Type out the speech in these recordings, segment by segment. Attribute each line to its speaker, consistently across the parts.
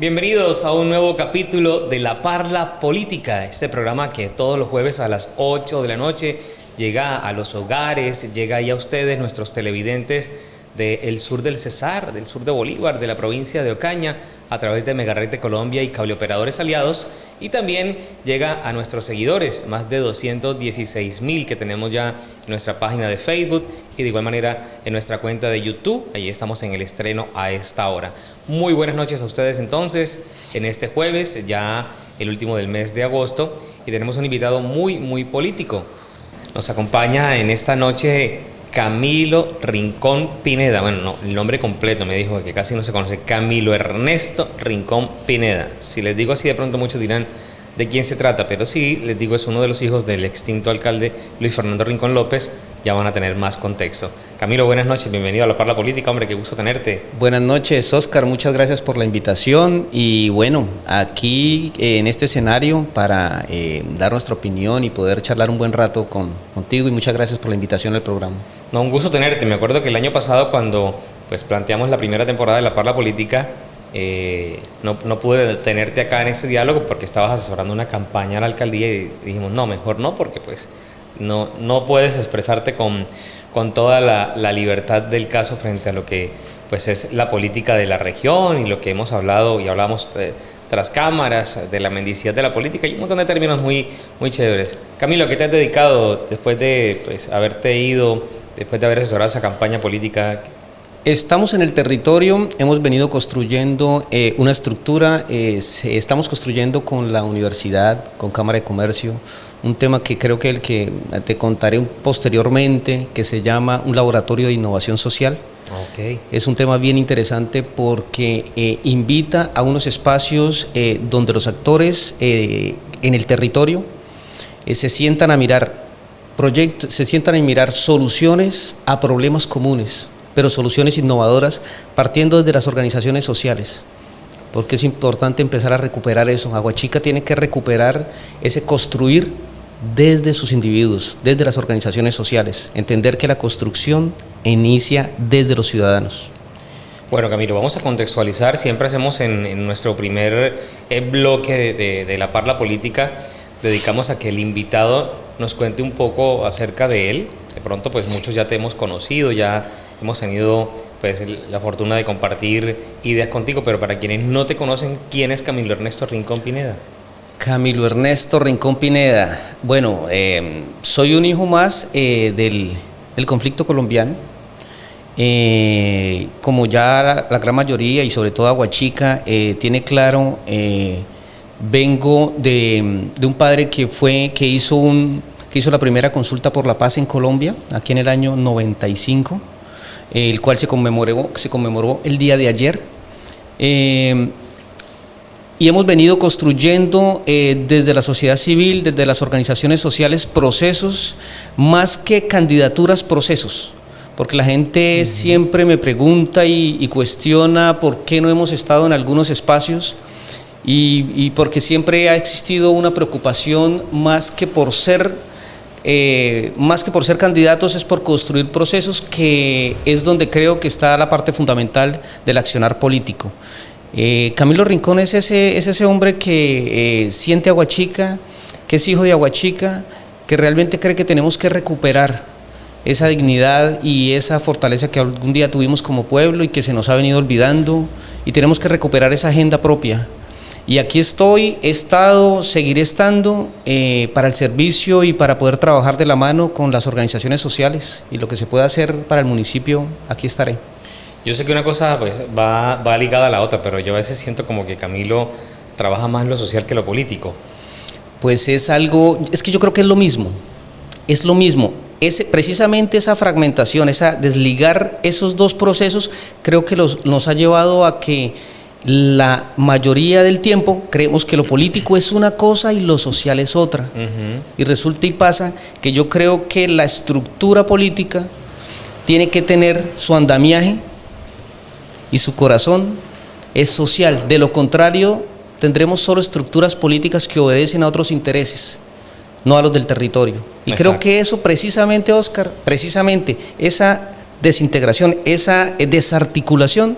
Speaker 1: Bienvenidos a un nuevo capítulo de La Parla Política, este programa que todos los jueves a las 8 de la noche llega a los hogares, llega ahí a ustedes, nuestros televidentes del sur del Cesar, del sur de Bolívar, de la provincia de Ocaña, a través de Megared de Colombia y Cableoperadores Aliados, y también llega a nuestros seguidores, más de 216.000 que tenemos ya en nuestra página de Facebook y de igual manera en nuestra cuenta de YouTube. Ahí estamos en el estreno a esta hora. Muy buenas noches a ustedes entonces, en este jueves, ya el último del mes de agosto, y tenemos un invitado muy político. Nos acompaña en esta noche Camilo Rincón Pineda. Bueno, no, el nombre completo me dijo que casi no se conoce. Camilo Ernesto Rincón Pineda. Si les digo así, de pronto muchos dirán de quién se trata, pero sí, les digo, es uno de los hijos del extinto alcalde Luis Fernando Rincón López. Ya van a tener más contexto. Camilo, buenas noches, bienvenido a La Parla Política, hombre, qué gusto tenerte.
Speaker 2: Buenas noches, Oscar, muchas gracias por la invitación y bueno, aquí en este escenario para dar nuestra opinión y poder charlar un buen rato contigo, y muchas gracias por la invitación al programa.
Speaker 1: No, un gusto tenerte. Me acuerdo que el año pasado, cuando pues planteamos la primera temporada de La Parla Política, no pude tenerte acá en este diálogo porque estabas asesorando una campaña a la alcaldía y dijimos, no, mejor no, porque pues no puedes expresarte con toda la libertad del caso frente a lo que pues es la política de la región y lo que hemos hablado y hablamos tras cámaras, de la mendicidad de la política y un montón de términos muy chéveres. Camilo, ¿a qué te has dedicado después de pues haberte ido, después de haber asesorado esa campaña política?
Speaker 2: Estamos en el territorio, hemos venido construyendo una estructura, estamos construyendo con la universidad, con Cámara de Comercio, un tema que creo que el que te contaré posteriormente, que se llama un laboratorio de innovación social.
Speaker 1: Okay.
Speaker 2: Es un tema bien interesante porque invita a unos espacios donde los actores en el territorio se sientan a mirar proyectos, se sientan a mirar soluciones a problemas comunes, pero soluciones innovadoras partiendo desde las organizaciones sociales, porque es importante empezar a recuperar eso. Aguachica tiene que recuperar ese construir desde sus individuos, desde las organizaciones sociales, entender que la construcción inicia desde los ciudadanos.
Speaker 1: Bueno, Camilo, vamos a contextualizar. Siempre hacemos en nuestro primer bloque de La Parla Política, dedicamos a que el invitado nos cuente un poco acerca de él. De pronto, pues muchos ya te hemos conocido, ya hemos tenido pues la fortuna de compartir ideas contigo, pero para quienes no te conocen, ¿quién es Camilo Ernesto Rincón Pineda?
Speaker 2: Camilo Ernesto Rincón Pineda. Bueno, soy un hijo más del conflicto colombiano. Como ya la gran mayoría y sobre todo Aguachica tiene claro, vengo de un padre que hizo la primera consulta por la paz en Colombia, aquí en el año 95, el cual se conmemoró el día de ayer. Y hemos venido construyendo desde la sociedad civil, desde las organizaciones sociales, procesos, más que candidaturas, procesos. Porque la gente siempre me pregunta y cuestiona por qué no hemos estado en algunos espacios y porque siempre ha existido una preocupación más que por ser candidatos, es por construir procesos, que es donde creo que está la parte fundamental del accionar político. Camilo Rincón es ese hombre que siente Aguachica, que es hijo de Aguachica, que realmente cree que tenemos que recuperar esa dignidad y esa fortaleza que algún día tuvimos como pueblo y que se nos ha venido olvidando, y tenemos que recuperar esa agenda propia. Y aquí estoy, he estado, seguiré estando para el servicio y para poder trabajar de la mano con las organizaciones sociales, y lo que se pueda hacer para el municipio, aquí estaré.
Speaker 1: Yo sé que una cosa pues va ligada a la otra, pero yo a veces siento como que Camilo trabaja más en lo social que lo político.
Speaker 2: Pues es que yo creo que es lo mismo, precisamente esa fragmentación, desligar esos dos procesos, creo que nos ha llevado a que la mayoría del tiempo creemos que lo político es una cosa y lo social es otra. Y resulta y pasa que yo creo que la estructura política tiene que tener su andamiaje y su corazón es social. De lo contrario, tendremos solo estructuras políticas que obedecen a otros intereses, no a los del territorio. Y
Speaker 1: Exacto.
Speaker 2: Creo que eso precisamente, Oscar, esa desintegración, esa desarticulación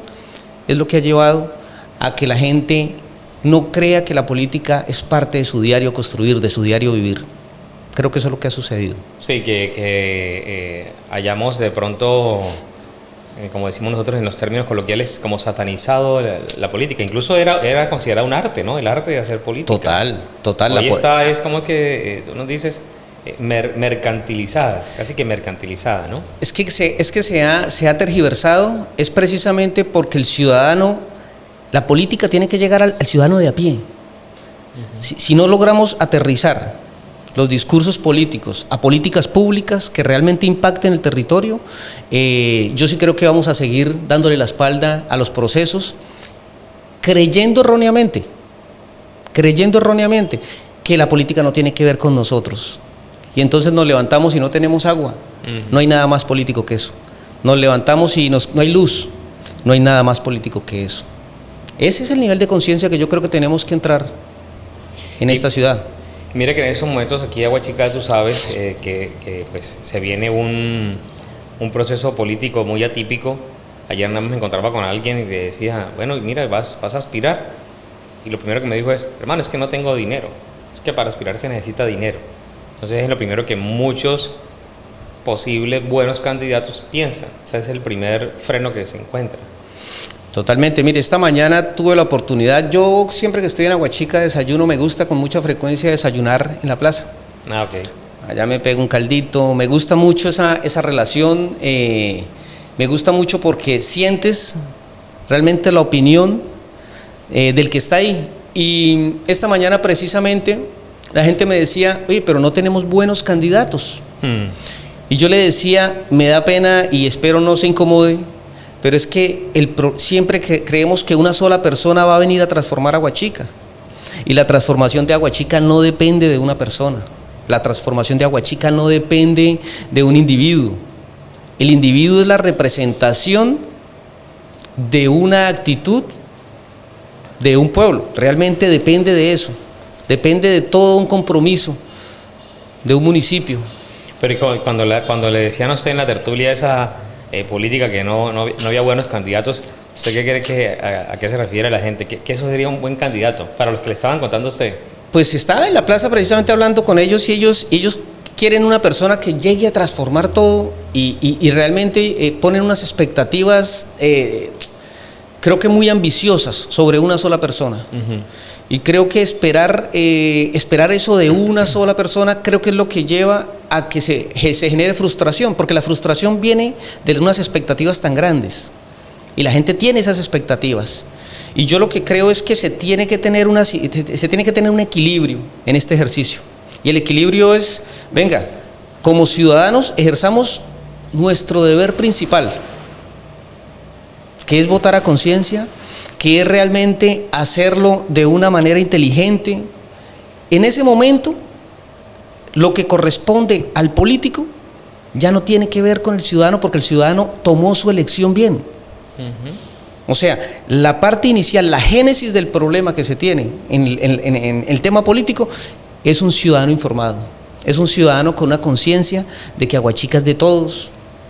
Speaker 2: es lo que ha llevado a que la gente no crea que la política es parte de su diario construir, de su diario vivir. Creo que eso es lo que ha sucedido.
Speaker 1: Sí, que hayamos de pronto, como decimos nosotros en los términos coloquiales, como satanizado la política. Incluso era considerado un arte, ¿no? El arte de hacer política.
Speaker 2: Total.
Speaker 1: Hoy es como que, tú nos dices, mercantilizada, casi que mercantilizada, ¿no?
Speaker 2: Es que se ha tergiversado, es precisamente porque el ciudadano, la política tiene que llegar al ciudadano de a pie. Si no logramos aterrizar los discursos políticos a políticas públicas que realmente impacten el territorio, yo sí creo que vamos a seguir dándole la espalda a los procesos, creyendo erróneamente que la política no tiene que ver con nosotros. Y entonces nos levantamos y no tenemos agua. No hay nada más político que eso. Nos levantamos y no hay luz. No hay nada más político que eso. Ese es el nivel de conciencia que yo creo que tenemos que entrar en esta ciudad.
Speaker 1: Mira que en esos momentos aquí en Aguachica tú sabes que pues, se viene un proceso político muy atípico. Ayer nada más me encontraba con alguien y le decía, bueno, mira, vas a aspirar. Y lo primero que me dijo es, hermano, es que no tengo dinero. Es que para aspirar se necesita dinero. Entonces es lo primero que muchos posibles buenos candidatos piensan. O sea, es el primer freno que se encuentra.
Speaker 2: Totalmente. Mire, esta mañana tuve la oportunidad, yo siempre que estoy en Aguachica desayuno, me gusta con mucha frecuencia desayunar en la plaza.
Speaker 1: Ah, ok.
Speaker 2: Allá me pego un caldito, me gusta mucho esa relación, me gusta mucho porque sientes realmente la opinión del que está ahí. Y esta mañana precisamente la gente me decía, oye, pero no tenemos buenos candidatos. Y yo le decía, me da pena y espero no se incomode, pero es que siempre creemos que una sola persona va a venir a transformar Aguachica. Y la transformación de Aguachica no depende de una persona. La transformación de Aguachica no depende de un individuo. El individuo es la representación de una actitud de un pueblo. Realmente depende de eso. Depende de todo un compromiso de un municipio.
Speaker 1: Pero cuando le decían a usted en la tertulia esa política que no había buenos candidatos, ¿usted qué cree a qué se refiere la gente? ¿Que eso sería un buen candidato para los que le estaban contando a usted?
Speaker 2: Pues estaba en la plaza precisamente hablando con ellos y ellos quieren una persona que llegue a transformar todo y realmente ponen unas expectativas creo que muy ambiciosas sobre una sola persona. Y creo que esperar eso de una sola persona creo que es lo que lleva a que se genere frustración, porque la frustración viene de unas expectativas tan grandes y la gente tiene esas expectativas. Y yo lo que creo es que se tiene que tener un equilibrio en este ejercicio. Y el equilibrio es, venga, como ciudadanos ejerzamos nuestro deber principal, que es votar a conciencia, que es realmente hacerlo de una manera inteligente. En ese momento, lo que corresponde al político ya no tiene que ver con el ciudadano, porque el ciudadano tomó su elección bien. O sea, la parte inicial, la génesis del problema que se tiene en el tema político es un ciudadano informado, es un ciudadano con una conciencia de que Aguachica es de todos,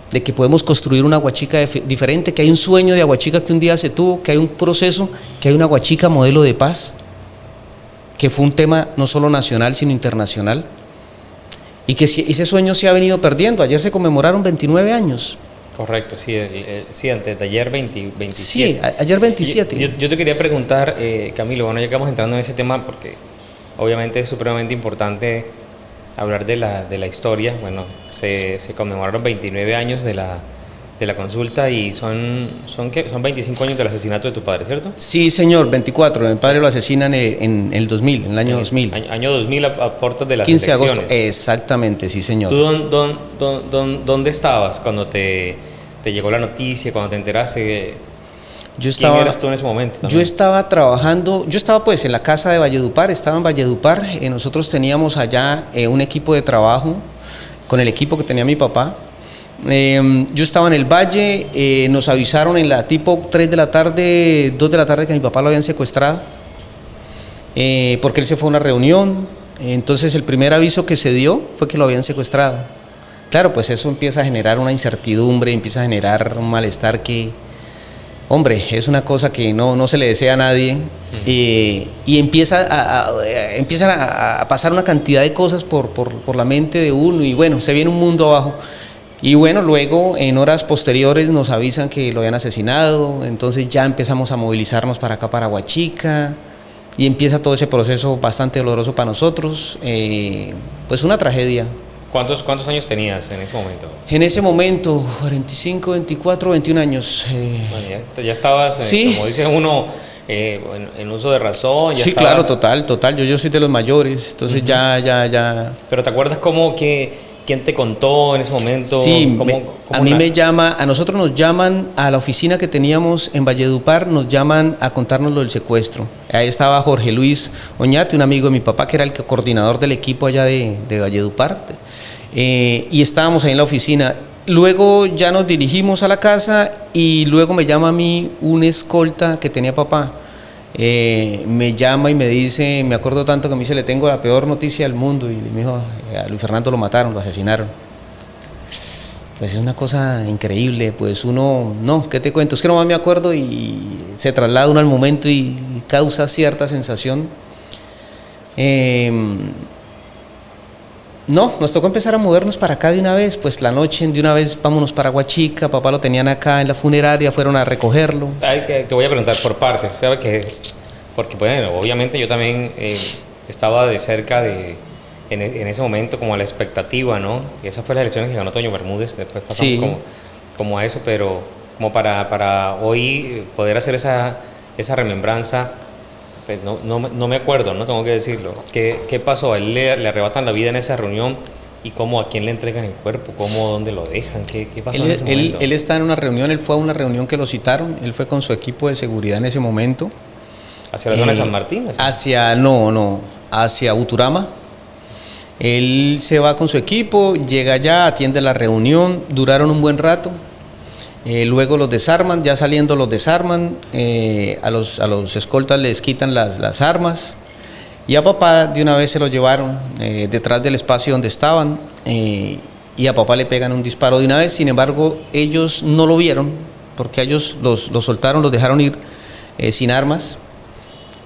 Speaker 2: de que podemos construir una Aguachica diferente, que hay un sueño de Aguachica que un día se tuvo, que hay un proceso, que hay una Aguachica modelo de paz, que fue un tema no solo nacional, sino internacional, y que ese sueño se ha venido perdiendo. Ayer se conmemoraron 29 años.
Speaker 1: Correcto, sí, antes de ayer 27.
Speaker 2: Sí, ayer 27.
Speaker 1: Yo te quería preguntar, Camilo, bueno, ya que vamos entrando en ese tema, porque obviamente es supremamente importante hablar de la historia. Bueno, se conmemoraron 29 años de la consulta y son 25 años del asesinato de tu padre, ¿cierto?
Speaker 2: Sí, señor, 24. Mi padre lo asesinan en el 2000, en el año 2000.
Speaker 1: Año 2000 a puertas de las
Speaker 2: 15 de
Speaker 1: elecciones.
Speaker 2: agosto, exactamente, sí, señor.
Speaker 1: ¿Tú dónde estabas cuando te llegó la noticia, cuando te enteraste? ¿Quién eras tú en ese momento también?
Speaker 2: Yo estaba trabajando, pues en la casa de Valledupar, estaba en Valledupar. Nosotros teníamos allá un equipo de trabajo con el equipo que tenía mi papá. Yo estaba en el Valle, nos avisaron en la tipo 3 de la tarde, 2 de la tarde que mi papá lo habían secuestrado, porque él se fue a una reunión. Entonces el primer aviso que se dio fue que lo habían secuestrado. Claro, pues eso empieza a generar una incertidumbre, empieza a generar un malestar que hombre, es una cosa que no se le desea a nadie. Y empiezan a pasar una cantidad de cosas por la mente de uno y bueno, se viene un mundo abajo. Y bueno, luego en horas posteriores nos avisan que lo habían asesinado, entonces ya empezamos a movilizarnos para acá, para Aguachica, y empieza todo ese proceso bastante doloroso para nosotros, pues una tragedia.
Speaker 1: ¿Cuántos años tenías en ese momento?
Speaker 2: En ese momento, 45, 24, 21 años.
Speaker 1: Bueno, ya estabas,
Speaker 2: sí,
Speaker 1: como dice uno, en uso de razón. Ya
Speaker 2: sí,
Speaker 1: estabas...
Speaker 2: claro, total. Yo soy de los mayores, entonces ya.
Speaker 1: Pero ¿te acuerdas quién te contó en ese momento?
Speaker 2: Sí, a nosotros nos llaman a la oficina que teníamos en Valledupar, nos llaman a contarnos lo del secuestro. Ahí estaba Jorge Luis Oñate, un amigo de mi papá que era el coordinador del equipo allá de Valledupar, y estábamos ahí en la oficina. Luego ya nos dirigimos a la casa y luego me llama a mí un escolta que tenía papá. Me llama y me dice, me acuerdo tanto que me dice, le tengo la peor noticia del mundo, y me dijo, a Luis Fernando lo mataron, lo asesinaron. Pues es una cosa increíble, pues uno, no, ¿qué te cuento? Es que nomás me acuerdo y se traslada uno al momento y causa cierta sensación. No, nos tocó empezar a movernos para acá de una vez, pues la noche de una vez vámonos para Aguachica, papá lo tenían acá en la funeraria, fueron a recogerlo.
Speaker 1: Te voy a preguntar por partes, ¿sabes qué? Porque bueno, obviamente yo también estaba de cerca en ese momento como a la expectativa, ¿no? Y esas fueron las elecciones que ganó Toño Bermúdez, después pasamos
Speaker 2: sí,
Speaker 1: como a eso, pero como para hoy poder hacer esa remembranza. Pues no me acuerdo, no tengo que decirlo. ¿Qué pasó? A él le arrebatan la vida en esa reunión y a quién le entregan el cuerpo, dónde lo dejan, ¿qué pasó en ese momento?
Speaker 2: Él está en una reunión, él fue a una reunión que lo citaron, él fue con su equipo de seguridad en ese momento.
Speaker 1: ¿Hacia la zona de San Martín?
Speaker 2: Hacia Uturama. Él se va con su equipo, llega allá, atiende la reunión, duraron un buen rato. Luego los desarman, ya saliendo los desarman, a los escoltas les quitan las armas y a papá de una vez se lo llevaron detrás del espacio donde estaban, y a papá le pegan un disparo de una vez. Sin embargo, ellos no lo vieron porque ellos los soltaron, los dejaron ir sin armas,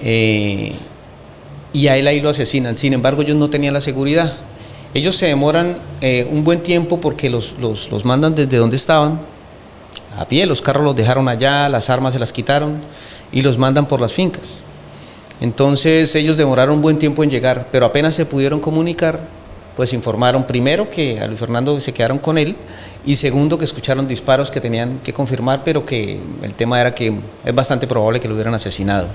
Speaker 2: y a él ahí lo asesinan. Sin embargo, ellos no tenían la seguridad. Ellos se demoran un buen tiempo porque los mandan desde donde estaban a pie, los carros los dejaron allá, las armas se las quitaron y los mandan por las fincas. Entonces ellos demoraron un buen tiempo en llegar, pero apenas se pudieron comunicar, pues informaron primero que a Luis Fernando se quedaron con él, y segundo que escucharon disparos que tenían que confirmar, pero que el tema era que es bastante probable que lo hubieran asesinado.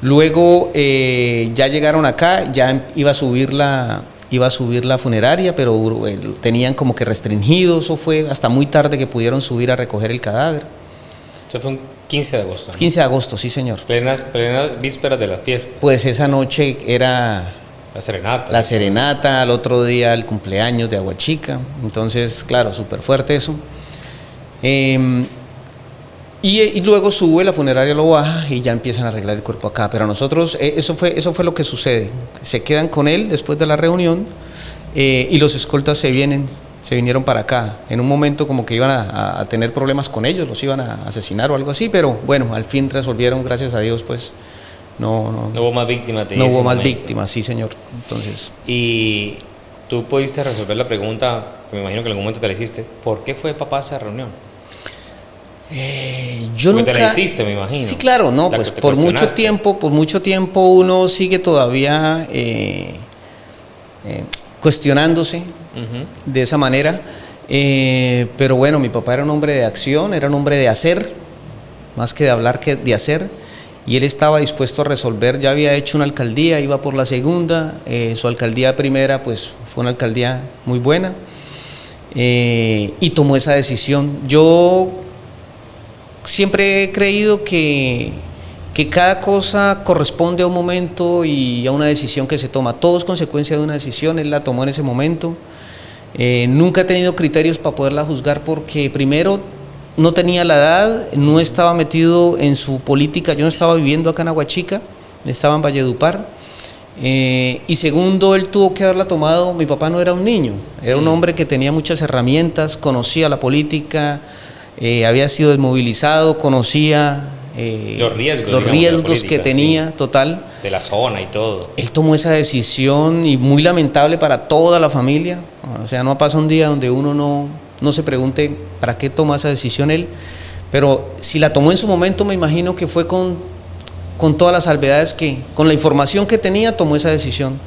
Speaker 2: Luego ya llegaron acá, ya iba a subir la funeraria, pero tenían como que restringido, eso fue hasta muy tarde que pudieron subir a recoger el cadáver.
Speaker 1: Eso fue un 15 de agosto, ¿no?
Speaker 2: 15 de agosto, sí señor.
Speaker 1: Plenas vísperas de la fiesta.
Speaker 2: Pues esa noche era
Speaker 1: la
Speaker 2: serenata, al otro día el cumpleaños de Aguachica, entonces claro, súper fuerte eso. Y luego sube, la funeraria lo baja y ya empiezan a arreglar el cuerpo acá. Pero a nosotros, eso fue lo que sucede. Se quedan con él después de la reunión, y los escoltas se vinieron para acá. En un momento como que iban a tener problemas con ellos, los iban a asesinar o algo así, pero bueno, al fin resolvieron, gracias a Dios, pues no
Speaker 1: hubo más víctimas.
Speaker 2: No hubo más víctimas, sí señor. Entonces.
Speaker 1: Y tú pudiste resolver la pregunta, que me imagino que en algún momento te la hiciste, ¿por qué fue papá a esa reunión?
Speaker 2: Yo nunca...
Speaker 1: te la hiciste, me imagino.
Speaker 2: Sí, claro, no, pues por mucho tiempo uno sigue todavía cuestionándose de esa manera, pero bueno, mi papá era un hombre de acción, era un hombre de hacer, más que de hablar, que de hacer, y él estaba dispuesto a resolver. Ya había hecho una alcaldía, iba por la segunda, su alcaldía primera pues fue una alcaldía muy buena, y tomó esa decisión. Yo siempre he creído que cada cosa corresponde a un momento y a una decisión que se toma. Todo es consecuencia de una decisión, él la tomó en ese momento. Nunca he tenido criterios para poderla juzgar porque primero no tenía la edad, no estaba metido en su política, yo no estaba viviendo acá en Aguachica, estaba en Valledupar. Y segundo, él tuvo que haberla tomado, mi papá no era un niño, era un hombre que tenía muchas herramientas, conocía la política, había sido desmovilizado, conocía
Speaker 1: los riesgos,
Speaker 2: los
Speaker 1: digamos,
Speaker 2: riesgos
Speaker 1: política,
Speaker 2: que tenía,
Speaker 1: sí,
Speaker 2: total.
Speaker 1: de la zona y todo.
Speaker 2: Él tomó esa decisión y muy lamentable para toda la familia. O sea, no pasa un día donde uno no se pregunte para qué tomó esa decisión él. Pero si la tomó en su momento, me imagino que fue con todas las salvedades con la información que tenía, tomó esa decisión.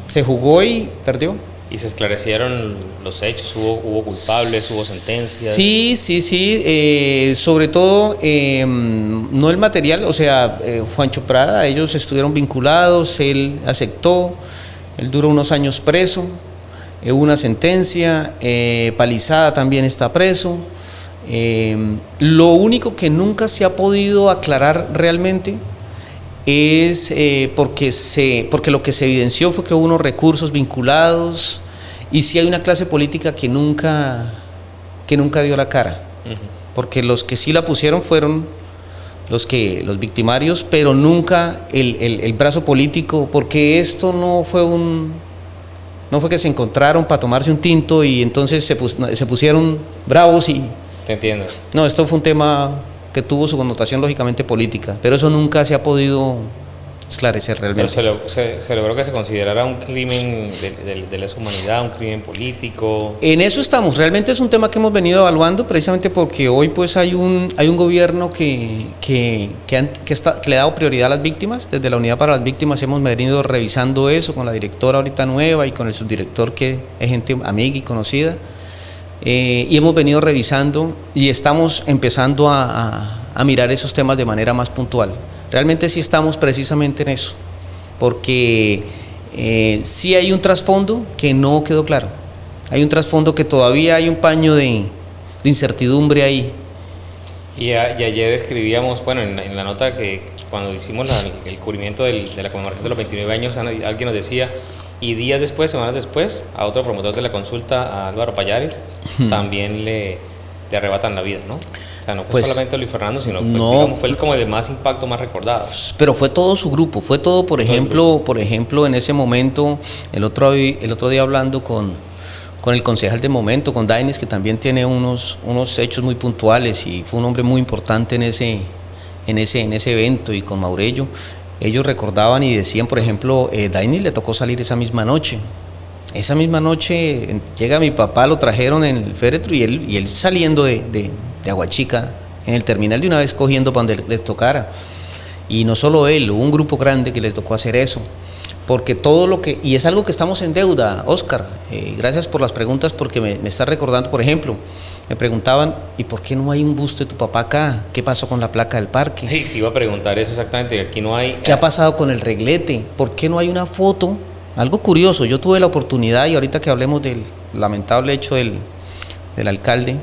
Speaker 2: Se jugó y perdió.
Speaker 1: ¿Y se esclarecieron los hechos? ¿Hubo culpables? ¿Hubo sentencias?
Speaker 2: Sí. Sobre todo, no el material, o sea, Juancho Prada, ellos estuvieron vinculados, él aceptó, él duró unos años preso, hubo una sentencia, Palizada también está preso. Lo único que nunca se ha podido aclarar realmente es porque lo que se evidenció fue que hubo unos recursos vinculados y sí hay una clase política que nunca dio la cara, porque los que sí la pusieron fueron los victimarios, pero nunca el brazo político, porque esto no fue que se encontraron para tomarse un tinto y entonces se pusieron bravos y...
Speaker 1: Te entiendo.
Speaker 2: No, esto fue un tema que tuvo su connotación lógicamente política, pero eso nunca se ha podido esclarecer realmente.
Speaker 1: Pero se logró que se considerara un crimen de lesa humanidad, un crimen político.
Speaker 2: En eso estamos, realmente es un tema que hemos venido evaluando precisamente porque hoy pues hay un gobierno que le ha dado prioridad a las víctimas. Desde la Unidad para las Víctimas hemos venido revisando eso con la directora ahorita nueva y con el subdirector que es gente amiga y conocida. Y hemos venido revisando y estamos empezando a mirar esos temas de manera más puntual. Realmente sí estamos precisamente en eso, porque sí hay un trasfondo que no quedó claro. Hay un trasfondo que todavía hay un paño de incertidumbre ahí.
Speaker 1: Y ayer escribíamos, bueno, en la nota que cuando hicimos el cubrimiento de la conmemoración de los 29 años, alguien nos decía... Y días después, semanas después, a otro promotor de la consulta, a Álvaro Payares, también le arrebatan la vida, ¿no? O sea, no fue pues, solamente Luis Fernando, sino
Speaker 2: no,
Speaker 1: digamos, fue el como de más impacto, más recordado.
Speaker 2: Pero fue todo su grupo, fue todo, por ejemplo, en ese momento, el otro día hablando con el concejal de momento, con Dainis, que también tiene unos hechos muy puntuales y fue un hombre muy importante en ese evento, y con Maurello. Ellos recordaban y decían, por ejemplo, Dainis le tocó salir esa misma noche. Esa misma noche llega mi papá, lo trajeron en el féretro y él saliendo de Aguachica, en el terminal de una vez cogiendo para donde les tocara. Y no solo él, hubo un grupo grande que les tocó hacer eso. Porque y es algo que estamos en deuda, Óscar. Gracias por las preguntas, porque me está recordando, por ejemplo, me preguntaban, ¿y por qué no hay un busto de tu papá acá? ¿Qué pasó con la placa del parque?
Speaker 1: Sí, te iba a preguntar eso exactamente, aquí no hay...
Speaker 2: ¿Qué ha pasado con el reglete? ¿Por qué no hay una foto? Algo curioso, yo tuve la oportunidad, y ahorita que hablemos del lamentable hecho del alcalde,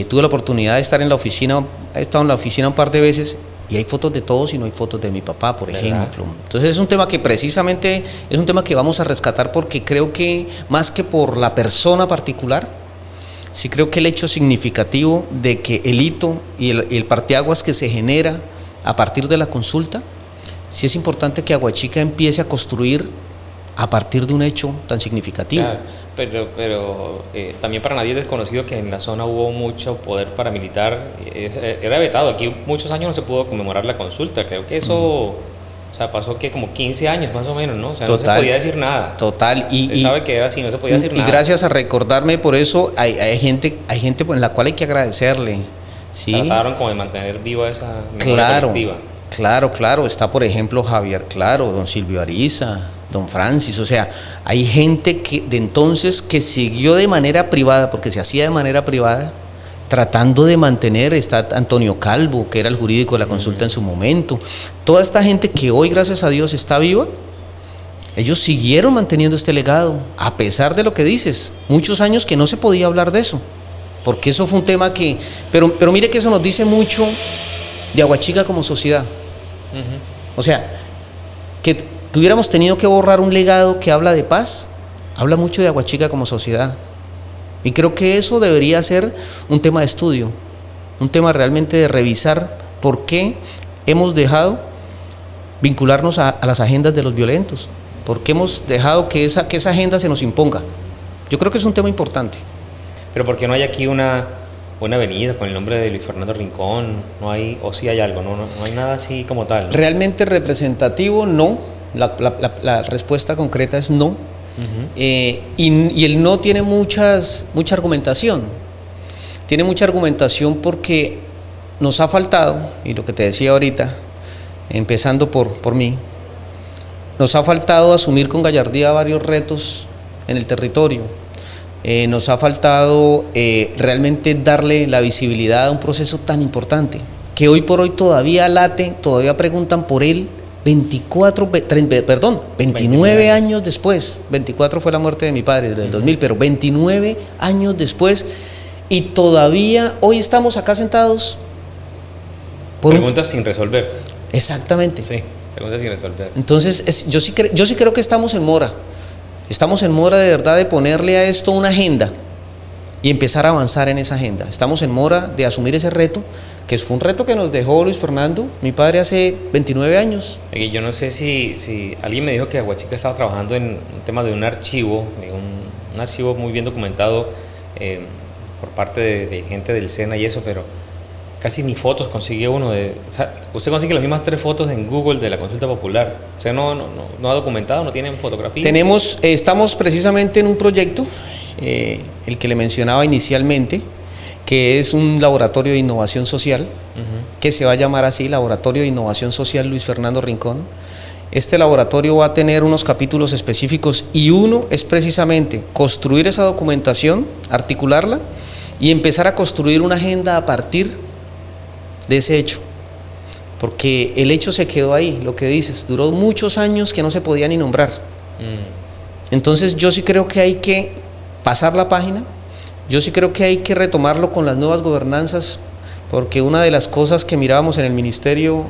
Speaker 2: tuve la oportunidad de estar en la oficina, he estado en la oficina un par de veces, y hay fotos de todos y no hay fotos de mi papá, por ejemplo. Entonces es un tema que precisamente, es un tema que vamos a rescatar porque creo que, más que por la persona particular, sí creo que el hecho significativo de que el hito y el parteaguas que se genera a partir de la consulta, sí es importante que Aguachica empiece a construir a partir de un hecho tan significativo.
Speaker 1: Claro, pero también para nadie es desconocido que en la zona hubo mucho poder paramilitar, era vetado, aquí muchos años no se pudo conmemorar la consulta, creo que eso... O sea, pasó que como 15 años más o menos, ¿no? O sea, total, no se podía decir nada.
Speaker 2: Total.
Speaker 1: Se sabe que era así, no se podía decir nada.
Speaker 2: Y gracias a recordarme, por eso hay gente en la cual hay que agradecerle. ¿Sí?
Speaker 1: Trataron como de mantener viva esa memoria colectiva.
Speaker 2: Claro. Está, por ejemplo, Javier Claro, don Silvio Ariza, don Francis. O sea, hay gente que de entonces que siguió de manera privada, porque se hacía de manera privada, tratando de mantener. Está Antonio Calvo, que era el jurídico de la consulta en su momento. Toda esta gente que hoy, gracias a Dios, está viva, ellos siguieron manteniendo este legado, a pesar de lo que dices, muchos años que no se podía hablar de eso, porque eso fue un tema que... Pero mire que eso nos dice mucho de Aguachica como sociedad. O sea, que tuviéramos tenido que borrar un legado que habla de paz, habla mucho de Aguachica como sociedad. Y creo que eso debería ser un tema de estudio, un tema realmente de revisar por qué hemos dejado vincularnos a las agendas de los violentos, por qué hemos dejado que esa agenda se nos imponga. Yo creo que es un tema importante.
Speaker 1: Pero ¿por qué no hay aquí una una avenida con el nombre de Luis Fernando Rincón, no hay, o sí hay algo, no hay nada así como tal, ¿no?
Speaker 2: Realmente representativo, no. La respuesta concreta es no. Y el no tiene mucha argumentación. Tiene mucha argumentación porque nos ha faltado, y lo que te decía ahorita, empezando por mí, nos ha faltado asumir con gallardía varios retos en el territorio. Nos ha faltado realmente darle la visibilidad a un proceso tan importante, que hoy por hoy todavía late, todavía preguntan por él 29 años después. 24 fue la muerte de mi padre, del 2000, pero 29 años después, y todavía hoy estamos acá sentados.
Speaker 1: Preguntas sin resolver.
Speaker 2: Exactamente.
Speaker 1: Sí, preguntas sin resolver.
Speaker 2: Entonces, yo sí creo que estamos en mora. Estamos en mora de verdad de ponerle a esto una agenda y empezar a avanzar en esa agenda. Estamos en mora de asumir ese reto, que fue un reto que nos dejó Luis Fernando, mi padre, hace 29 años.
Speaker 1: Yo no sé si alguien me dijo que Aguachica estaba trabajando en un tema de un archivo, un archivo muy bien documentado por parte de gente del SENA y eso, pero casi ni fotos consigue uno. O sea, usted consigue las mismas 3 fotos en Google de la consulta popular. O sea, no ha documentado, no tienen fotografías.
Speaker 2: Estamos precisamente en un proyecto, el que le mencionaba inicialmente, que es un laboratorio de innovación social, que se va a llamar así, Laboratorio de Innovación Social Luis Fernando Rincón. Este laboratorio va a tener unos capítulos específicos y uno es precisamente construir esa documentación, articularla y empezar a construir una agenda a partir de ese hecho, porque el hecho se quedó ahí, lo que dices, duró muchos años que no se podía ni nombrar. Entonces yo sí creo que hay que pasar la página, yo sí creo que hay que retomarlo con las nuevas gobernanzas, porque una de las cosas que mirábamos en el Ministerio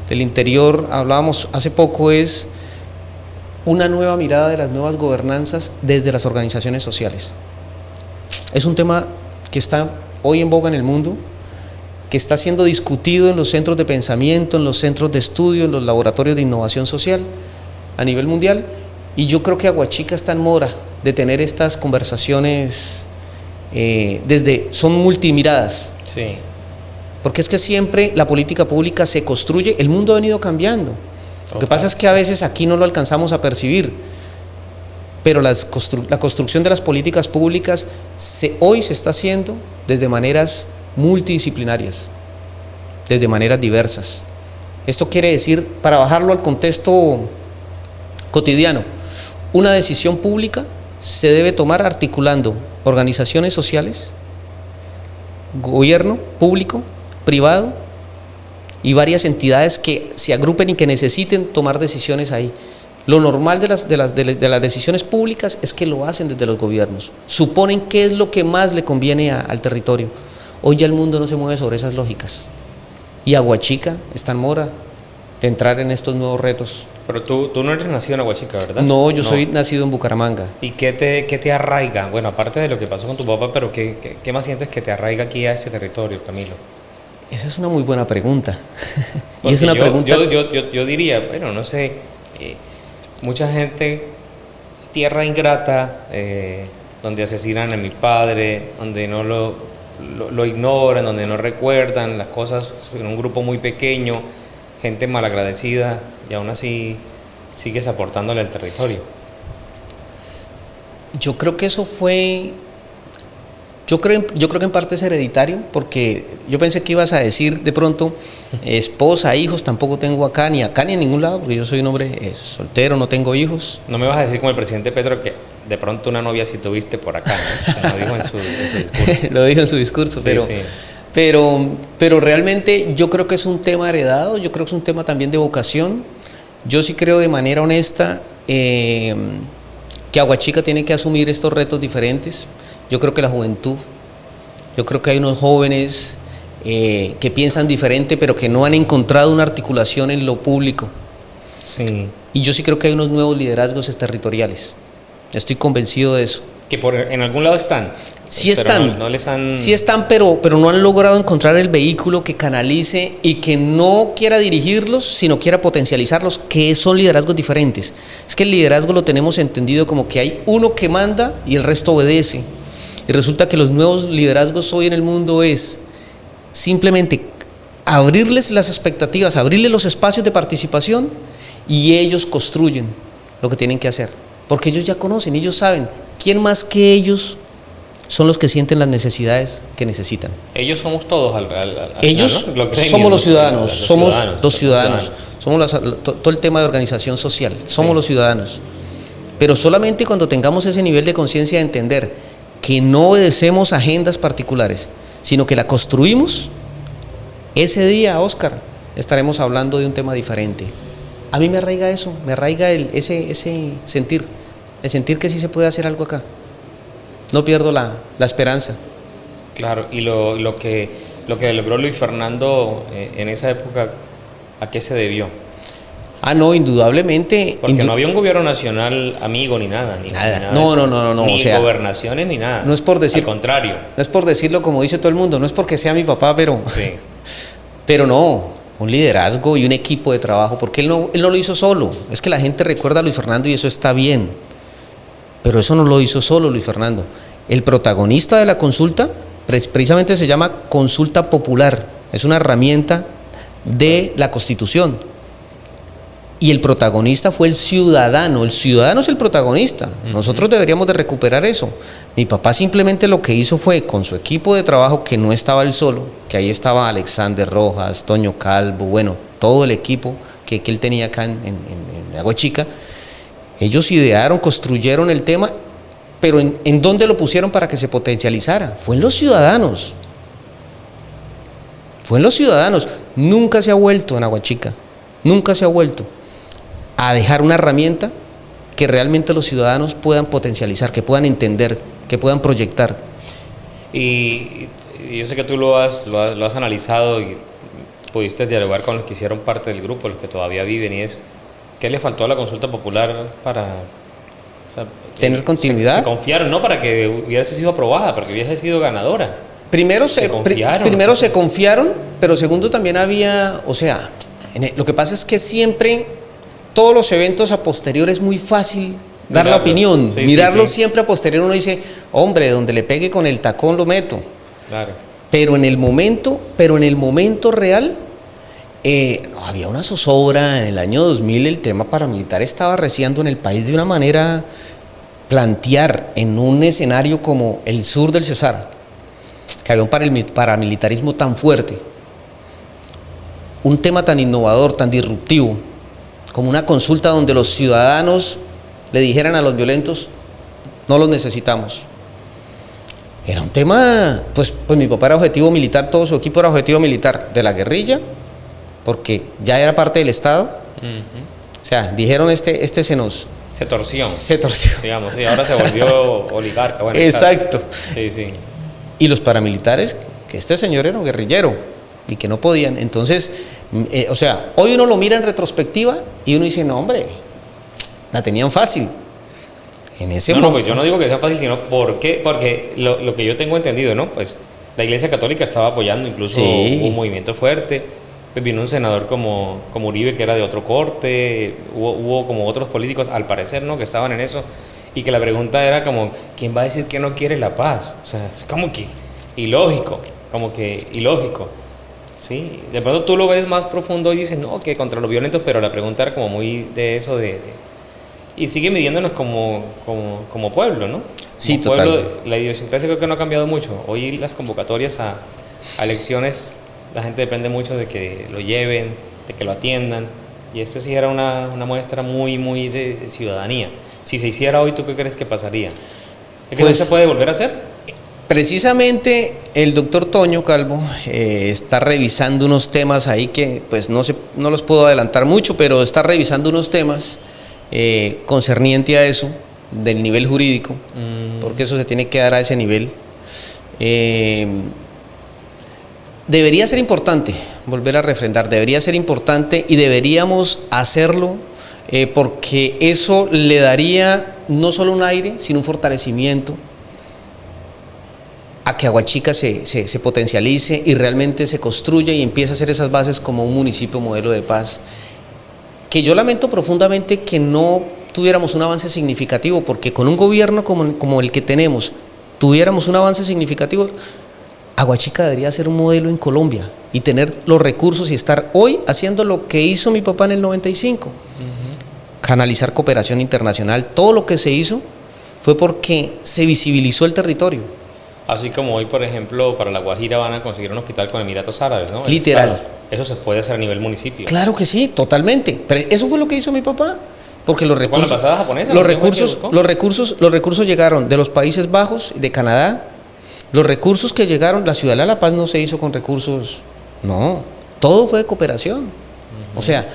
Speaker 2: del Interior, hablábamos hace poco, es una nueva mirada de las nuevas gobernanzas desde las organizaciones sociales. Es un tema que está hoy en boga en el mundo, que está siendo discutido en los centros de pensamiento, en los centros de estudio, en los laboratorios de innovación social a nivel mundial, y yo creo que Aguachica está en mora de tener estas conversaciones son multimiradas.
Speaker 1: Sí.
Speaker 2: Porque es que siempre la política pública se construye, el mundo ha venido cambiando. Lo que pasa es que a veces aquí no lo alcanzamos a percibir, pero la construcción de las políticas públicas hoy se está haciendo desde maneras multidisciplinarias, desde maneras diversas. Esto quiere decir, para bajarlo al contexto cotidiano, una decisión pública se debe tomar articulando organizaciones sociales, gobierno público, privado y varias entidades que se agrupen y que necesiten tomar decisiones ahí. Lo normal de las decisiones públicas es que lo hacen desde los gobiernos, suponen qué es lo que más le conviene al territorio. Hoy ya el mundo no se mueve sobre esas lógicas y Aguachica está en mora de entrar en estos nuevos retos.
Speaker 1: Pero tú no eres nacido en Aguachica, ¿verdad?
Speaker 2: No, yo soy nacido en Bucaramanga.
Speaker 1: ¿Y qué te arraiga? Bueno, aparte de lo que pasó con tu papá, pero ¿qué más sientes que te arraiga aquí a este territorio, Camilo?
Speaker 2: Esa es una muy buena pregunta.
Speaker 1: Y es una pregunta... Yo diría, bueno, no sé, mucha gente, tierra ingrata, donde asesinan a mi padre, donde no lo ignoran, donde no recuerdan las cosas, en un grupo muy pequeño, gente malagradecida, y aún así sigues aportándole al territorio.
Speaker 2: Yo creo que eso fue... Yo creo que en parte es hereditario, porque yo pensé que ibas a decir de pronto esposa, hijos, tampoco tengo acá ni en ningún lado, porque yo soy un hombre soltero, no tengo hijos.
Speaker 1: No me vas a decir como el presidente Petro que de pronto una novia sí tuviste por acá, ¿no? Como dijo en su discurso.
Speaker 2: Lo dijo en su discurso,
Speaker 1: sí, sí.
Speaker 2: Pero realmente yo creo que es un tema heredado, yo creo que es un tema también de vocación. Yo sí creo de manera honesta que Aguachica tiene que asumir estos retos diferentes. Yo creo que la juventud, yo creo que hay unos jóvenes que piensan diferente, pero que no han encontrado una articulación en lo público.
Speaker 1: Sí.
Speaker 2: Y yo sí creo que hay unos nuevos liderazgos territoriales. Estoy convencido de eso.
Speaker 1: Que en algún lado están.
Speaker 2: Sí están,
Speaker 1: no les han...
Speaker 2: sí están, pero no han logrado encontrar el vehículo que canalice y que no quiera dirigirlos, sino quiera potencializarlos, que son liderazgos diferentes. Es que el liderazgo lo tenemos entendido como que hay uno que manda y el resto obedece. Y resulta que los nuevos liderazgos hoy en el mundo es simplemente abrirles las expectativas, abrirles los espacios de participación y ellos construyen lo que tienen que hacer. Porque ellos ya conocen, ellos saben quién más que ellos son los que sienten las necesidades que necesitan.
Speaker 1: Ellos somos todos
Speaker 2: ellos
Speaker 1: final, ¿no?
Speaker 2: somos los ciudadanos, somos los ciudadanos, somos todo el tema de organización social, somos los ciudadanos. Pero solamente cuando tengamos ese nivel de conciencia de entender que no obedecemos agendas particulares, sino que la construimos, ese día, Óscar, estaremos hablando de un tema diferente. A mí me arraiga eso, me arraiga ese sentir, el sentir que sí se puede hacer algo acá. No pierdo la esperanza.
Speaker 1: Claro, y lo que logró Luis Fernando en esa época, ¿a qué se debió?
Speaker 2: No, indudablemente.
Speaker 1: Porque no había un gobierno nacional amigo ni nada.
Speaker 2: Nada. No.
Speaker 1: Ni gobernaciones ni nada.
Speaker 2: No es por decir.
Speaker 1: Al contrario.
Speaker 2: No es por decirlo como dice todo el mundo, no es porque sea mi papá, pero.
Speaker 1: Sí.
Speaker 2: Pero no, un liderazgo y un equipo de trabajo, porque él no lo hizo solo. Es que la gente recuerda a Luis Fernando y eso está bien. Pero eso no lo hizo solo Luis Fernando. El protagonista de la consulta precisamente se llama consulta popular. Es una herramienta de la Constitución. Y el protagonista fue el ciudadano es el protagonista. Nosotros deberíamos de recuperar eso. Mi papá simplemente lo que hizo fue, con su equipo de trabajo, que no estaba él solo, que ahí estaba Alexander Rojas, Toño Calvo, bueno, todo el equipo que él tenía acá en Aguachica. Ellos idearon, construyeron el tema, pero ¿en dónde lo pusieron para que se potencializara? Fue en los ciudadanos. Fue en los ciudadanos. Nunca se ha vuelto en Aguachica, nunca se ha vuelto a dejar una herramienta que realmente los ciudadanos puedan potencializar, que puedan entender, que puedan proyectar.
Speaker 1: Y yo sé que tú lo has analizado y pudiste dialogar con los que hicieron parte del grupo, los que todavía viven y eso. ¿Qué le faltó a la consulta popular para
Speaker 2: tener continuidad?
Speaker 1: Se confiaron, no para que hubiese sido aprobada, para que hubiese sido ganadora.
Speaker 2: Primero se confiaron, pero segundo también había, lo que pasa es que siempre todos los eventos a posterior es muy fácil dar la opinión, mirarlos siempre a posterior. Uno dice, hombre, donde le pegue con el tacón lo meto.
Speaker 1: Claro.
Speaker 2: Pero en el momento real, había una zozobra. En el año 2000 el tema paramilitar estaba arreciando en el país de una manera. Plantear en un escenario como el sur del Cesar, que había un paramilitarismo tan fuerte, un tema tan innovador, tan disruptivo, como una consulta donde los ciudadanos le dijeran a los violentos, no los necesitamos. Era un tema, pues mi papá era objetivo militar, todo su equipo era objetivo militar de la guerrilla, porque ya era parte del Estado. O sea, dijeron este se torció.
Speaker 1: Digamos, sí, ahora se volvió oligarca. Bueno,
Speaker 2: exacto.
Speaker 1: Sí.
Speaker 2: Y los paramilitares, que este señor era un guerrillero y que no podían. Entonces, hoy uno lo mira en retrospectiva y uno dice, no, hombre, la tenían fácil.
Speaker 1: Pues yo no digo que sea fácil, sino porque lo que yo tengo entendido, ¿no? Pues la Iglesia Católica estaba apoyando, incluso un movimiento fuerte. Pues vino un senador como Uribe, que era de otro corte, hubo como otros políticos, al parecer, ¿no?, que estaban en eso, y que la pregunta era como, ¿quién va a decir que no quiere la paz? O sea, es como que ilógico, ¿sí? De pronto tú lo ves más profundo y dices, no, que contra los violentos, pero la pregunta era como muy de eso, y sigue midiéndonos como pueblo, ¿no?
Speaker 2: Sí,
Speaker 1: como
Speaker 2: total.
Speaker 1: Pueblo, la idiosincrasia creo que no ha cambiado mucho. Hoy las convocatorias a elecciones, la gente depende mucho de que lo lleven, de que lo atiendan, y esto sí era una muestra muy, muy de ciudadanía. Si se hiciera hoy, ¿tú qué crees que pasaría? ¿Es que no se puede volver a hacer?
Speaker 2: Precisamente el doctor Toño Calvo está revisando unos temas ahí que pues no los puedo adelantar mucho, pero está revisando unos temas concerniente a eso, del nivel jurídico, porque eso se tiene que dar a ese nivel. Debería ser importante, volver a refrendar, debería ser importante y deberíamos hacerlo porque eso le daría no solo un aire, sino un fortalecimiento a que Aguachica se potencialice y realmente se construya y empiece a hacer esas bases como un municipio modelo de paz. Que yo lamento profundamente que no tuviéramos un avance significativo, porque con un gobierno como el que tenemos, tuviéramos un avance significativo, Aguachica debería ser un modelo en Colombia y tener los recursos y estar hoy haciendo lo que hizo mi papá en el 95. Canalizar cooperación internacional, todo lo que se hizo fue porque se visibilizó el territorio.
Speaker 1: Así como hoy, por ejemplo, para La Guajira van a conseguir un hospital con Emiratos Árabes, ¿no?
Speaker 2: Literal.
Speaker 1: Eso se puede hacer a nivel municipio.
Speaker 2: Claro que sí, totalmente. Pero eso fue lo que hizo mi papá. Porque los recursos,
Speaker 1: con la pasada japonesa,
Speaker 2: los recursos llegaron de los Países Bajos, de Canadá. Los recursos que llegaron, la ciudad de La Paz no se hizo con recursos, no, todo fue de cooperación. O sea,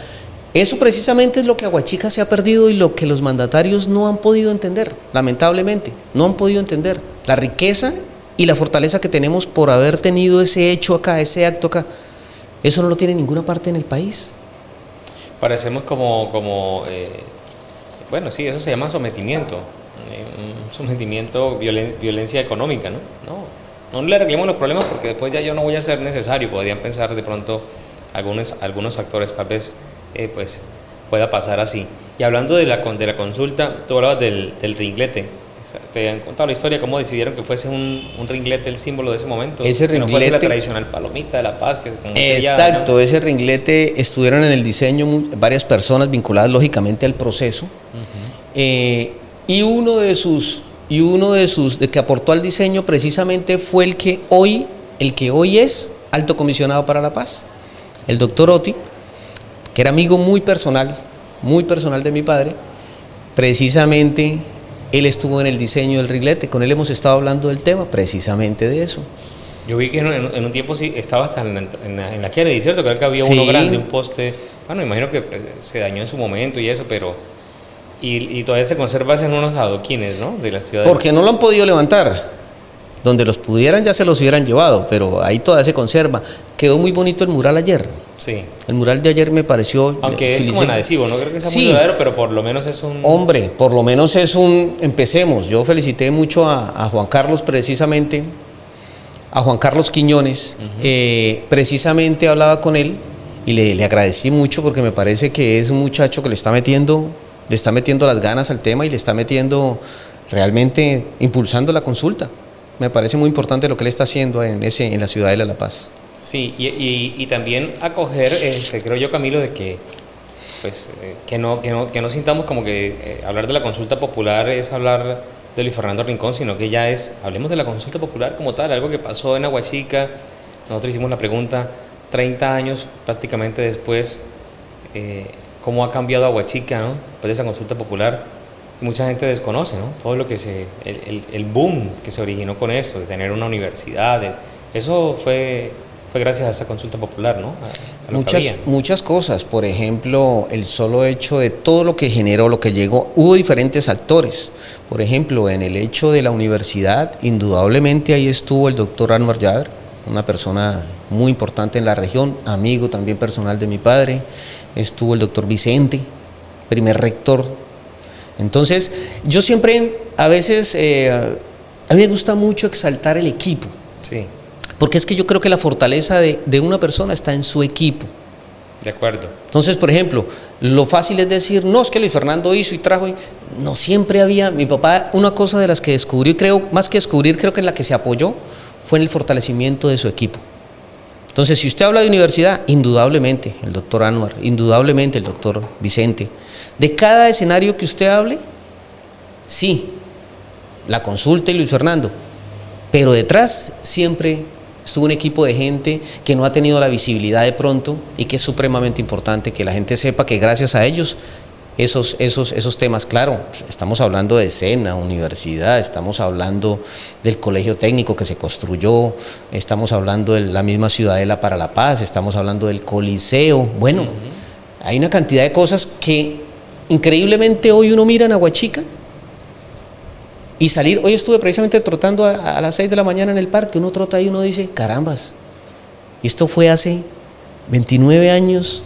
Speaker 2: eso precisamente es lo que Aguachica se ha perdido y lo que los mandatarios no han podido entender, lamentablemente, no han podido entender. La riqueza y la fortaleza que tenemos por haber tenido ese hecho acá, ese acto acá, eso no lo tiene ninguna parte en el país.
Speaker 1: Parecemos bueno, sí, eso se llama sometimiento. Un sometimiento, violencia económica, ¿no? No le arreglemos los problemas porque después ya yo no voy a ser necesario. Podrían pensar de pronto algunos actores, tal vez pues pueda pasar así. Y hablando de la consulta, tú hablabas del ringlete. ¿Te han contado la historia cómo decidieron que fuese un ringlete el símbolo de ese momento?
Speaker 2: Ese ringlete,
Speaker 1: que no fuese la tradicional palomita de la paz.
Speaker 2: Exacto, ¿no? Ese ringlete estuvieron en el diseño varias personas vinculadas lógicamente al proceso. Y uno de que aportó al diseño precisamente fue el que hoy es alto comisionado para la paz, el doctor Oti, que era amigo muy personal de mi padre. Precisamente él estuvo en el diseño del ringlete, con él hemos estado hablando del tema, precisamente de eso.
Speaker 1: Yo vi que en un tiempo sí estaba hasta en la Kennedy, ¿cierto? Creo que había uno grande, un poste. Bueno, imagino que se dañó en su momento y eso, pero y todavía se conserva en unos adoquines, ¿no? De la ciudad.
Speaker 2: Porque no lo han podido levantar. Donde los pudieran ya se los hubieran llevado, pero ahí todavía se conserva. Quedó muy bonito el mural ayer.
Speaker 1: Sí.
Speaker 2: El mural de ayer me pareció...
Speaker 1: Aunque es como en adhesivo, no creo que sea muy verdadero, pero por lo menos es un...
Speaker 2: Hombre, por lo menos es un... Empecemos. Yo felicité mucho a Juan Carlos precisamente, a Juan Carlos Quiñones. Precisamente hablaba con él y le agradecí mucho porque me parece que es un muchacho que le está metiendo las ganas al tema y le está metiendo realmente impulsando la consulta. Me parece muy importante lo que él está haciendo en la ciudad de La Paz.
Speaker 1: Sí, y también acoger, creo yo, Camilo, de que pues que no sintamos como que hablar de la consulta popular es hablar de Luis Fernando Rincón, sino que ya hablemos de la consulta popular como tal, algo que pasó en Aguachica. Nosotros hicimos la pregunta 30 años prácticamente después, cómo ha cambiado Aguachica, ¿no? Después de esa consulta popular. Mucha gente desconoce, ¿no? Todo lo que el boom que se originó con esto, de tener una universidad, eso fue gracias a esa consulta popular, ¿no?
Speaker 2: Muchas cosas, por ejemplo, el solo hecho de todo lo que generó, lo que llegó, hubo diferentes actores. Por ejemplo, en el hecho de la universidad, indudablemente ahí estuvo el doctor Anwar Yaver, una persona muy importante en la región, amigo también personal de mi padre. Estuvo el doctor Vicente, primer rector. Entonces, yo siempre, a veces, a mí me gusta mucho exaltar el equipo.
Speaker 1: Sí.
Speaker 2: Porque es que yo creo que la fortaleza de una persona está en su equipo.
Speaker 1: De acuerdo.
Speaker 2: Entonces, por ejemplo, lo fácil es decir, no, es que Luis Fernando hizo y trajo. No, siempre había, mi papá, una cosa de las que descubrió, y creo, más que descubrir, creo que en la que se apoyó, fue en el fortalecimiento de su equipo. Entonces, si usted habla de universidad, indudablemente el doctor Anwar, indudablemente el doctor Vicente. De cada escenario que usted hable, sí, la consulta y Luis Fernando, pero detrás siempre estuvo un equipo de gente que no ha tenido la visibilidad de pronto y que es supremamente importante que la gente sepa que gracias a ellos esos temas, claro, estamos hablando de SENA, universidad, estamos hablando del colegio técnico que se construyó, estamos hablando de la misma Ciudadela para la Paz, estamos hablando del Coliseo, bueno, hay una cantidad de cosas que increíblemente hoy uno mira en Aguachica y salir, hoy estuve precisamente trotando a las 6 de la mañana en el parque, uno trota ahí y uno dice, carambas, y esto fue hace 29 años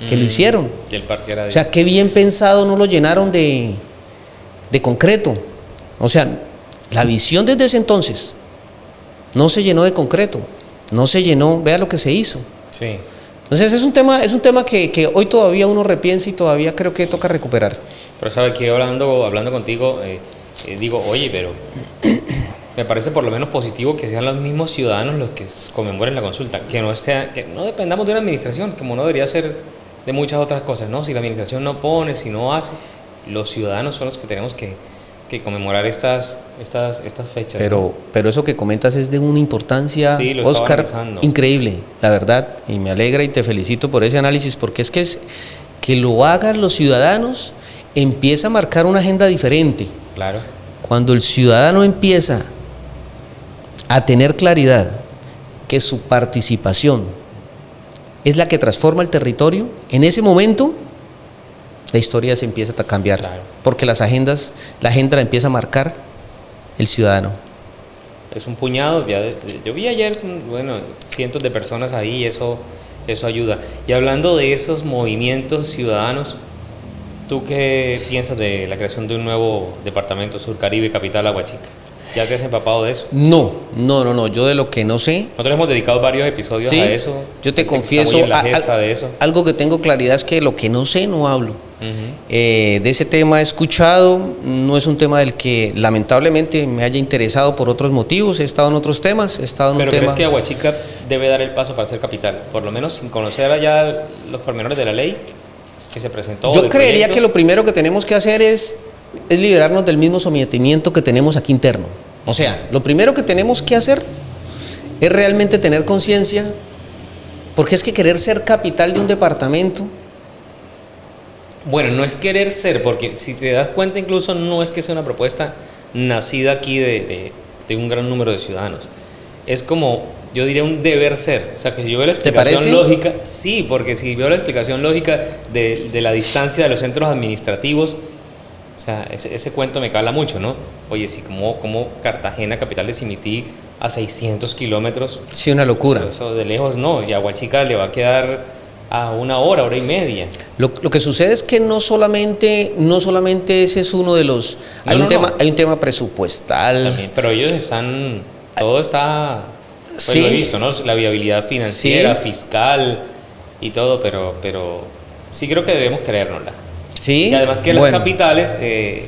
Speaker 2: que lo hicieron.
Speaker 1: Y el parque era
Speaker 2: o sea, qué bien pensado, no lo llenaron de concreto. O sea, la visión desde ese entonces no se llenó de concreto, no se llenó, vea lo que se hizo.
Speaker 1: Sí.
Speaker 2: Entonces es un tema que hoy todavía uno repiensa y todavía creo que toca recuperar.
Speaker 1: Pero sabe que hablando contigo, digo, oye, pero me parece por lo menos positivo que sean los mismos ciudadanos los que conmemoren la consulta, que no dependamos de una administración, como no debería ser de muchas otras cosas, ¿no? Si la administración no pone, si no hace, los ciudadanos son los que tenemos que conmemorar estas fechas.
Speaker 2: Pero eso que comentas es de una importancia,
Speaker 1: sí,
Speaker 2: Oscar, increíble, la verdad, y me alegra y te felicito por ese análisis, porque es que lo hagan los ciudadanos empieza a marcar una agenda diferente.
Speaker 1: Claro.
Speaker 2: Cuando el ciudadano empieza a tener claridad que su participación es la que transforma el territorio, en ese momento la historia se empieza a cambiar, claro, porque la agenda la empieza a marcar el ciudadano.
Speaker 1: Es un puñado, yo vi ayer, bueno, cientos de personas ahí, y eso ayuda. Y hablando de esos movimientos ciudadanos, ¿tú qué piensas de la creación de un nuevo departamento Surcaribe, capital Aguachica? ¿Ya te has empapado de eso?
Speaker 2: No, yo de lo que no sé.
Speaker 1: Nosotros hemos dedicado varios episodios a eso.
Speaker 2: Yo te confieso, algo que tengo claridad es que lo que no sé no hablo. De ese tema he escuchado, no es un tema del que lamentablemente me haya interesado por otros motivos, he estado en otros temas,
Speaker 1: ¿Pero crees que Aguachica debe dar el paso para ser capital? Por lo menos sin conocer allá los pormenores de la ley que se presentó.
Speaker 2: Yo creería que lo primero que tenemos que hacer es liberarnos del mismo sometimiento que tenemos aquí interno. O sea, lo primero que tenemos que hacer es realmente tener conciencia, porque es que querer ser capital de un departamento...
Speaker 1: Bueno, no es querer ser, porque si te das cuenta incluso no es que sea una propuesta nacida aquí de un gran número de ciudadanos. Es como, yo diría, un deber ser. O sea, que si yo veo la explicación lógica, sí, porque si veo la explicación lógica de la distancia de los centros administrativos, o sea, ese cuento me cala mucho, ¿no? Oye, si como Cartagena, capital de Simití, a 600 kilómetros.
Speaker 2: Sí, una locura.
Speaker 1: Eso de lejos no, y Aguachica le va a quedar a una hora y media.
Speaker 2: Lo que sucede es que no solamente ese es uno de los... Hay un tema presupuestal.
Speaker 1: También, pero ellos están... Todo está... Pues sí, lo he visto, ¿no? La viabilidad financiera, sí, fiscal y todo, pero sí creo que debemos creérnosla.
Speaker 2: Sí,
Speaker 1: y además que las capitales,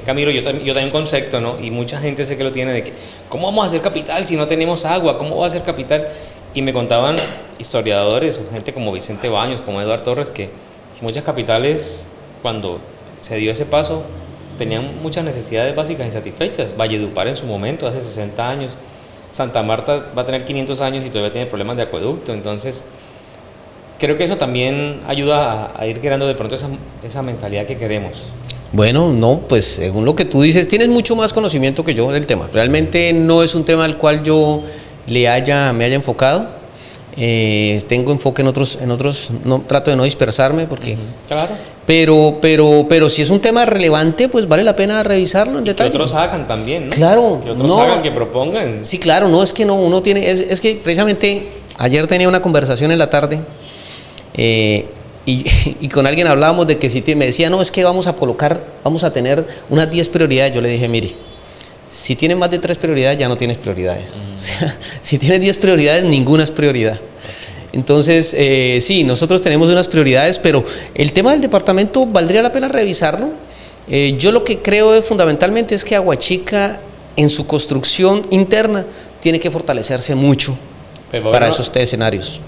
Speaker 1: Camilo, yo tengo un concepto, ¿no? Y mucha gente sé que lo tiene de que, ¿cómo vamos a hacer capital si no tenemos agua? ¿Cómo va a ser capital? Y me contaban historiadores, gente como Vicente Baños, como Eduardo Torres, que muchas capitales, cuando se dio ese paso, tenían muchas necesidades básicas insatisfechas. Valledupar en su momento, hace 60 años. Santa Marta va a tener 500 años y todavía tiene problemas de acueducto. Entonces, creo que eso también ayuda a ir creando de pronto esa mentalidad que queremos.
Speaker 2: Bueno, no, pues según lo que tú dices, tienes mucho más conocimiento que yo del tema. Realmente no es un tema al cual yo me haya enfocado. Tengo enfoque en otros, no trato de no dispersarme porque...
Speaker 1: Claro.
Speaker 2: Pero si es un tema relevante, pues vale la pena revisarlo en detalle.
Speaker 1: Que otros hagan también, ¿no?
Speaker 2: Claro.
Speaker 1: Que otros hagan, que propongan.
Speaker 2: Sí, claro, no, es que no, uno tiene... Es que precisamente ayer tenía una conversación en la tarde y con alguien hablábamos de que si me decía, no, es que vamos a tener unas 10 prioridades. Yo le dije, mire, si tienes más de 3 prioridades, ya no tienes prioridades. O sea, si tienes 10 prioridades, ninguna es prioridad. Entonces, sí, nosotros tenemos unas prioridades, pero el tema del departamento valdría la pena revisarlo. Yo lo que creo fundamentalmente es que Aguachica, en su construcción interna, tiene que fortalecerse mucho para esos escenarios.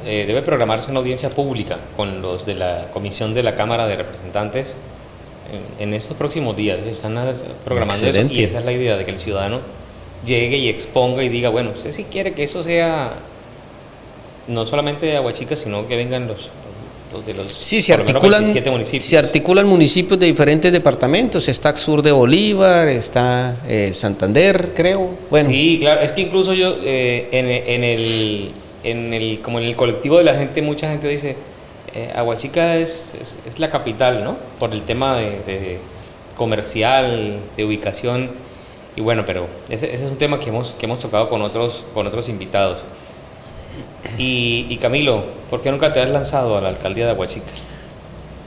Speaker 1: Debe programarse una audiencia pública con los de la Comisión de la Cámara de Representantes en estos próximos días. Están programando eso, y esa es la idea, de que el ciudadano llegue y exponga y diga, bueno, usted si quiere que eso sea no solamente de Aguachica, sino que vengan los de los,
Speaker 2: sí, se articulan municipios de diferentes departamentos. Está Sur de Bolívar, está Santander, creo. Bueno.
Speaker 1: Sí, claro, es que incluso yo como en el colectivo de la gente, mucha gente dice, Aguachica es la capital, ¿no? Por el tema de comercial, de ubicación. Y bueno, pero ese es un tema que hemos tocado con otros invitados. Y Camilo, ¿por qué nunca te has lanzado a la alcaldía de Aguachica?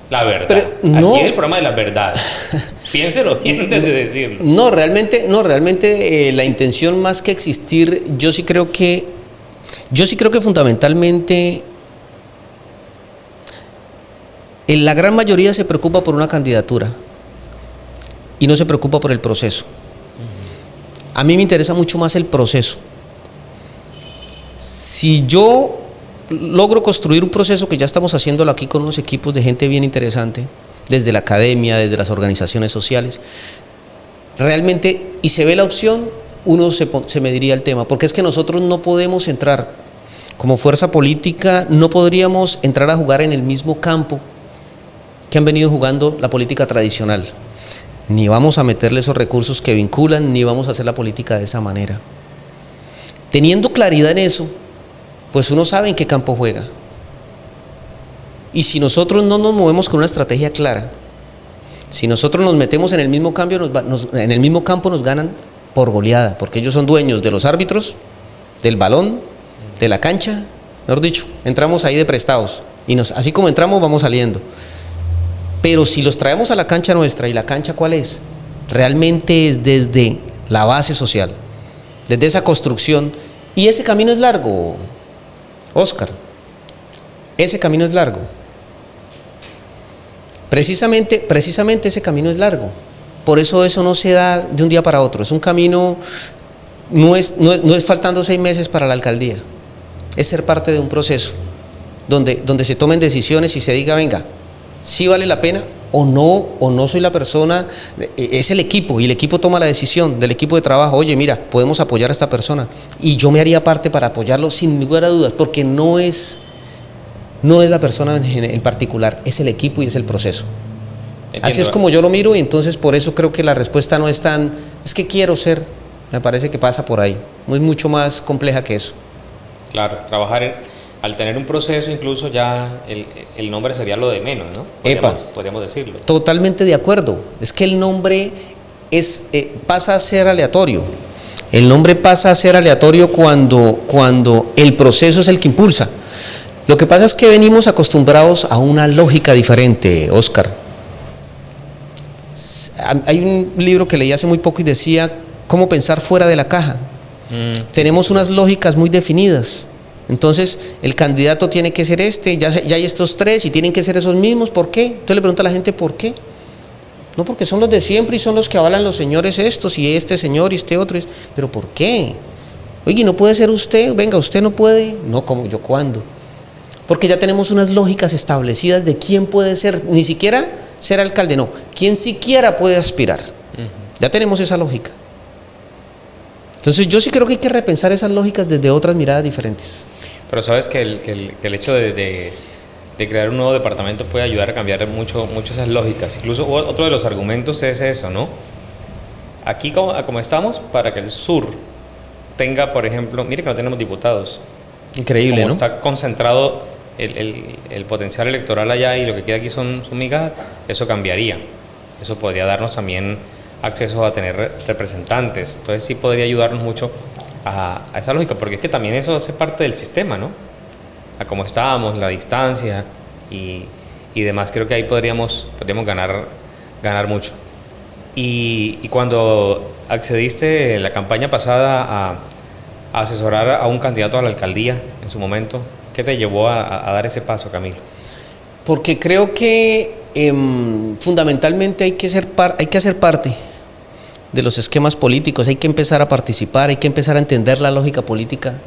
Speaker 1: La verdad.
Speaker 2: Pero no,
Speaker 1: aquí es el programa de la verdad. Piénselo bien antes de decirlo.
Speaker 2: No, realmente la intención, más que existir, yo sí creo que fundamentalmente la gran mayoría se preocupa por una candidatura y no se preocupa por el proceso. A mí me interesa mucho más el proceso. Si yo logro construir un proceso, que ya estamos haciéndolo aquí con unos equipos de gente bien interesante, desde la academia, desde las organizaciones sociales, realmente, y se ve la opción, uno se mediría el tema, porque es que nosotros no podemos entrar, como fuerza política, no podríamos entrar a jugar en el mismo campo que han venido jugando la política tradicional. Ni vamos a meterle esos recursos que vinculan, ni vamos a hacer la política de esa manera. Teniendo claridad en eso, pues uno sabe en qué campo juega. Y si nosotros no nos movemos con una estrategia clara, si nosotros nos metemos en el mismo en el mismo campo, nos ganan por goleada, porque ellos son dueños de los árbitros, del balón, de la cancha, mejor dicho, entramos ahí de prestados, y así como entramos vamos saliendo. Pero si los traemos a la cancha nuestra, ¿y la cancha cuál es? Realmente es desde la base social, desde esa construcción, y ese camino es largo, Óscar, ese camino es largo. Precisamente ese camino es largo, por eso no se da de un día para otro, es un camino, no es faltando 6 meses para la alcaldía, es ser parte de un proceso donde se tomen decisiones y se diga, venga, si vale la pena o no soy la persona, es el equipo, y el equipo toma la decisión del equipo de trabajo, oye mira, podemos apoyar a esta persona, y yo me haría parte para apoyarlo sin lugar a dudas, porque no es la persona en particular, es el equipo y es el proceso. Entiendo. Así es como yo lo miro, y entonces por eso creo que la respuesta no es tan, es que quiero ser, me parece que pasa por ahí, no es mucho más compleja que eso.
Speaker 1: Claro, al tener un proceso, incluso ya el nombre sería lo de menos, ¿no? Podríamos decirlo.
Speaker 2: Totalmente de acuerdo. Es que el nombre pasa a ser aleatorio. El nombre pasa a ser aleatorio cuando el proceso es el que impulsa. Lo que pasa es que venimos acostumbrados a una lógica diferente, Óscar. Hay un libro que leí hace muy poco y decía cómo pensar fuera de la caja. Tenemos unas lógicas muy definidas. Entonces, el candidato tiene que ser ya hay estos 3 y tienen que ser esos mismos, ¿por qué? Entonces le pregunta a la gente, ¿por qué? No, porque son los de siempre y son los que avalan los señores estos, y este señor y este otro, ¿pero por qué? Oye, ¿no puede ser usted? Venga, ¿usted no puede? No, ¿cómo? ¿Yo cuándo? Porque ya tenemos unas lógicas establecidas de quién puede ser, ni siquiera ser alcalde, no, quién siquiera puede aspirar. Ya tenemos esa lógica. Entonces yo sí creo que hay que repensar esas lógicas desde otras miradas diferentes.
Speaker 1: Pero sabes que el hecho de crear un nuevo departamento puede ayudar a cambiar mucho esas lógicas. Incluso otro de los argumentos es eso, ¿no? Aquí como estamos, para que el sur tenga, por ejemplo, mire que no tenemos diputados.
Speaker 2: Increíble,
Speaker 1: como
Speaker 2: ¿no?
Speaker 1: Está concentrado el potencial electoral allá y lo que queda aquí son migajas, eso cambiaría. Eso podría darnos también acceso a tener representantes. Entonces sí podría ayudarnos mucho a esa lógica, porque es que también eso hace parte del sistema, ¿no? A cómo estábamos, la distancia y demás. Creo que ahí podríamos ganar mucho. Y cuando accediste en la campaña pasada a asesorar a un candidato a la alcaldía en su momento, ¿qué te llevó a dar ese paso, Camilo?
Speaker 2: Porque creo que fundamentalmente hay que hacer parte de los esquemas políticos, hay que empezar a participar, hay que empezar a entender la lógica política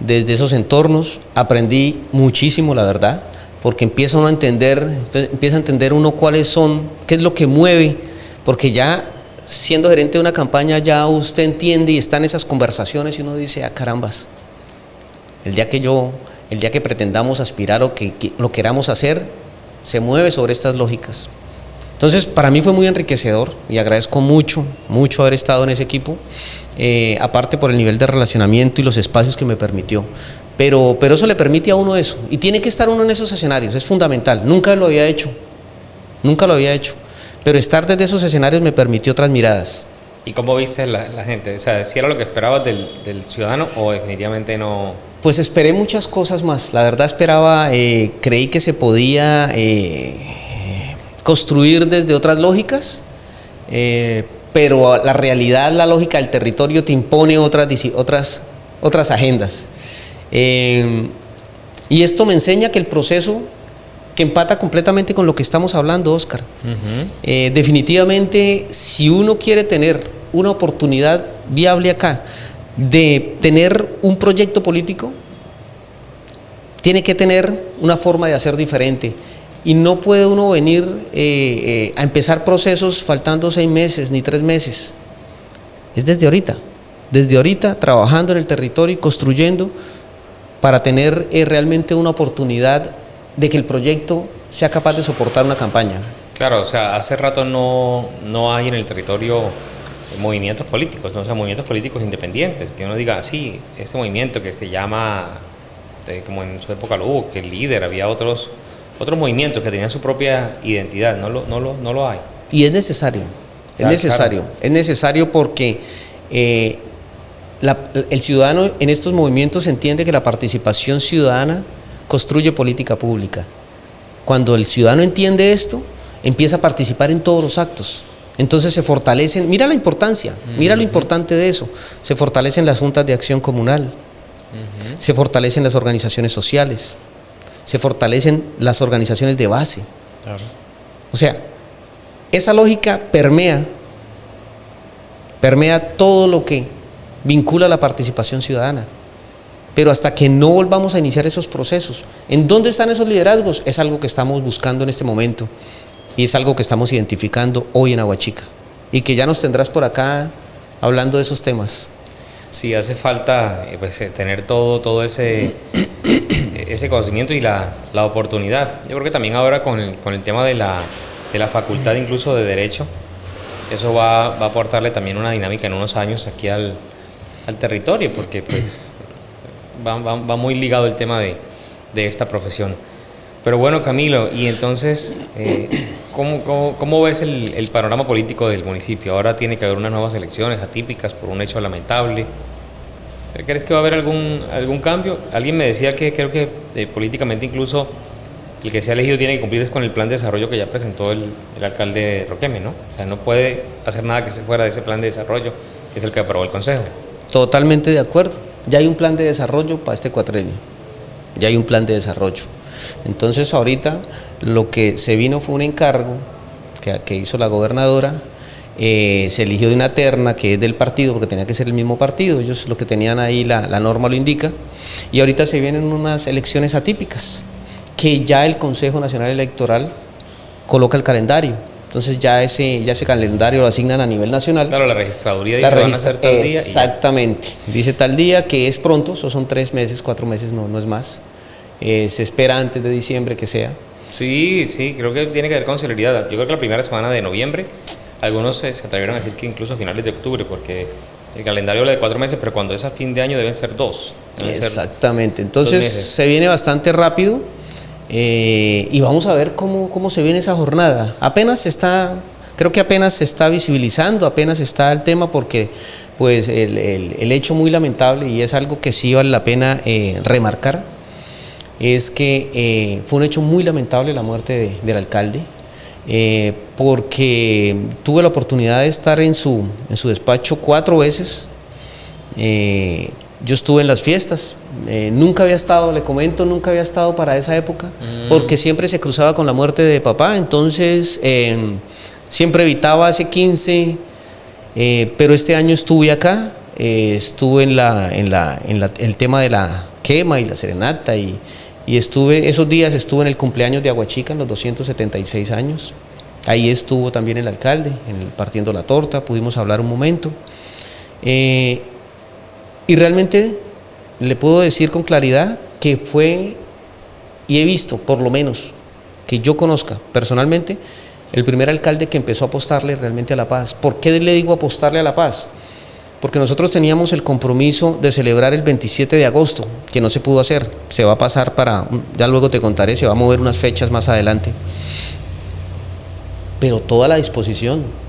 Speaker 2: desde esos entornos. Aprendí muchísimo, la verdad, porque empieza a entender uno qué es lo que mueve, porque ya siendo gerente de una campaña ya usted entiende y está en esas conversaciones y uno dice, carambas, el día que pretendamos aspirar o que lo queramos hacer, se mueve sobre estas lógicas. Entonces, para mí fue muy enriquecedor y agradezco mucho haber estado en ese equipo, aparte por el nivel de relacionamiento y los espacios que me permitió. Pero eso le permite a uno eso, y tiene que estar uno en esos escenarios, es fundamental. Nunca lo había hecho, pero estar desde esos escenarios me permitió otras miradas.
Speaker 1: ¿Y cómo viste la gente? O sea, ¿si era lo que esperabas del ciudadano o definitivamente no?
Speaker 2: Pues esperé muchas cosas más, la verdad creí que se podía construir desde otras lógicas, pero la realidad, la lógica del territorio te impone otras agendas. Y esto me enseña que el proceso, que empata completamente con lo que estamos hablando, Óscar. Definitivamente, si uno quiere tener una oportunidad viable acá de tener un proyecto político, tiene que tener una forma de hacer diferente. Y no puede uno venir a empezar procesos faltando 6 meses ni 3 meses. Es desde ahorita trabajando en el territorio y construyendo para tener realmente una oportunidad de que el proyecto sea capaz de soportar una campaña.
Speaker 1: Claro, o sea, hace rato no hay en el territorio movimientos políticos, ¿no? O sea, movimientos políticos independientes, que uno diga, sí, este movimiento que se llama, como en su época lo hubo, que el líder, había otros movimientos que tenían su propia identidad, no lo hay.
Speaker 2: Y es necesario, es necesario porque el ciudadano en estos movimientos entiende que la participación ciudadana construye política pública. Cuando el ciudadano entiende esto, empieza a participar en todos los actos. Entonces se fortalecen, mira la importancia, mira lo importante de eso, se fortalecen las juntas de acción comunal, se fortalecen las organizaciones sociales, se fortalecen las organizaciones de base. Claro. O sea, esa lógica permea todo lo que vincula la participación ciudadana. Pero hasta que no volvamos a iniciar esos procesos, ¿en dónde están esos liderazgos? Es algo que estamos buscando en este momento y es algo que estamos identificando hoy en Aguachica y que ya nos tendrás por acá hablando de esos temas.
Speaker 1: Sí, hace falta tener todo ese conocimiento y la oportunidad. Yo creo que también ahora con el tema de la facultad incluso de Derecho, eso va a aportarle también una dinámica en unos años aquí al territorio, porque pues va muy ligado el tema de esta profesión. Pero bueno, Camilo, y entonces, ¿cómo ves el panorama político del municipio? Ahora tiene que haber unas nuevas elecciones atípicas por un hecho lamentable. ¿Crees que va a haber algún cambio? Alguien me decía que creo que políticamente incluso el que sea elegido tiene que cumplir con el plan de desarrollo que ya presentó el alcalde Roqueme, ¿no? O sea, no puede hacer nada que se fuera de ese plan de desarrollo, que es el que aprobó el Consejo. Totalmente de acuerdo. Ya hay un plan de desarrollo para este cuatrenio. Ya hay un plan de desarrollo. Entonces ahorita lo que se vino fue un encargo que hizo la gobernadora, se eligió de una terna que es del partido, porque tenía que ser el mismo partido, ellos lo que tenían ahí, la norma lo indica, y ahorita se vienen unas elecciones atípicas, que ya el Consejo Nacional Electoral coloca el calendario. Entonces ya ese calendario lo asignan a nivel nacional. Claro, la registraduría dice que van a ser tal día. Exactamente, dice tal día, que es pronto, eso son 3 meses, 4 meses, no es más. Se espera antes de diciembre que sea. Sí, creo que tiene que ver con celeridad. Yo creo que la primera semana de noviembre, algunos se atrevieron a decir que incluso a finales de octubre, porque el calendario habla de 4 meses, pero cuando es a fin de año deben ser 2. Exactamente, entonces se viene bastante rápido. Y vamos a ver cómo se viene esa jornada. Creo que apenas se está visibilizando, apenas está el tema, porque pues el hecho muy lamentable, y es algo que sí vale la pena remarcar, es que fue un hecho muy lamentable la muerte del alcalde, porque tuve la oportunidad de estar en su despacho 4 veces. Yo estuve en las fiestas, nunca había estado para esa época, porque siempre se cruzaba con la muerte de papá, entonces siempre evitaba ese 15, pero este año estuve acá, estuve en el tema de la quema y la serenata, y esos días estuve en el cumpleaños de Aguachica, en los 276 años, ahí estuvo también el alcalde, partiendo la torta, pudimos hablar un momento. Y realmente le puedo decir con claridad que fue, y he visto, por lo menos, que yo conozca personalmente, el primer alcalde que empezó a apostarle realmente a la paz. ¿Por qué le digo apostarle a la paz? Porque nosotros teníamos el compromiso de celebrar el 27 de agosto, que no se pudo hacer, se va a pasar ya luego te contaré, se va a mover unas fechas más adelante. Pero toda la disposición.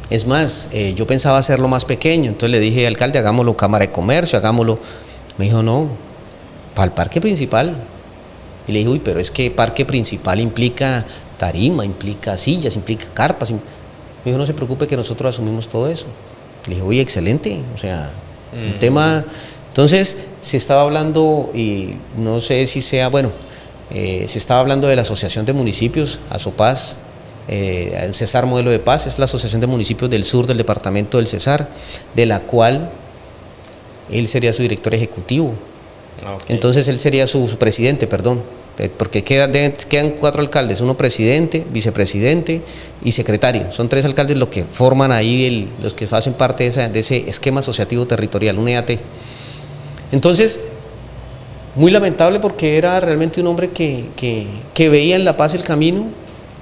Speaker 1: Es más, yo pensaba hacerlo más pequeño, entonces le dije, alcalde, hagámoslo Cámara de Comercio, hagámoslo. Me dijo, no, para el parque principal. Y le dije, uy, pero es que parque principal implica tarima, implica sillas, implica carpas. Me dijo, no se preocupe, que nosotros asumimos todo eso. Le dije, uy, excelente, o sea, un tema. Entonces se estaba hablando, y no sé si sea, se estaba hablando de la Asociación de Municipios, ASOPAS,
Speaker 2: el Cesar Modelo de Paz, es la Asociación de Municipios del Sur del departamento del Cesar, de la cual él sería su director ejecutivo. Okay. Entonces él sería su presidente, perdón, porque quedan 4 alcaldes, uno presidente, vicepresidente y secretario. Son 3 alcaldes los que forman ahí, los que hacen parte de ese esquema asociativo territorial, un EAT. Entonces, muy lamentable porque era realmente un hombre que veía en La Paz el camino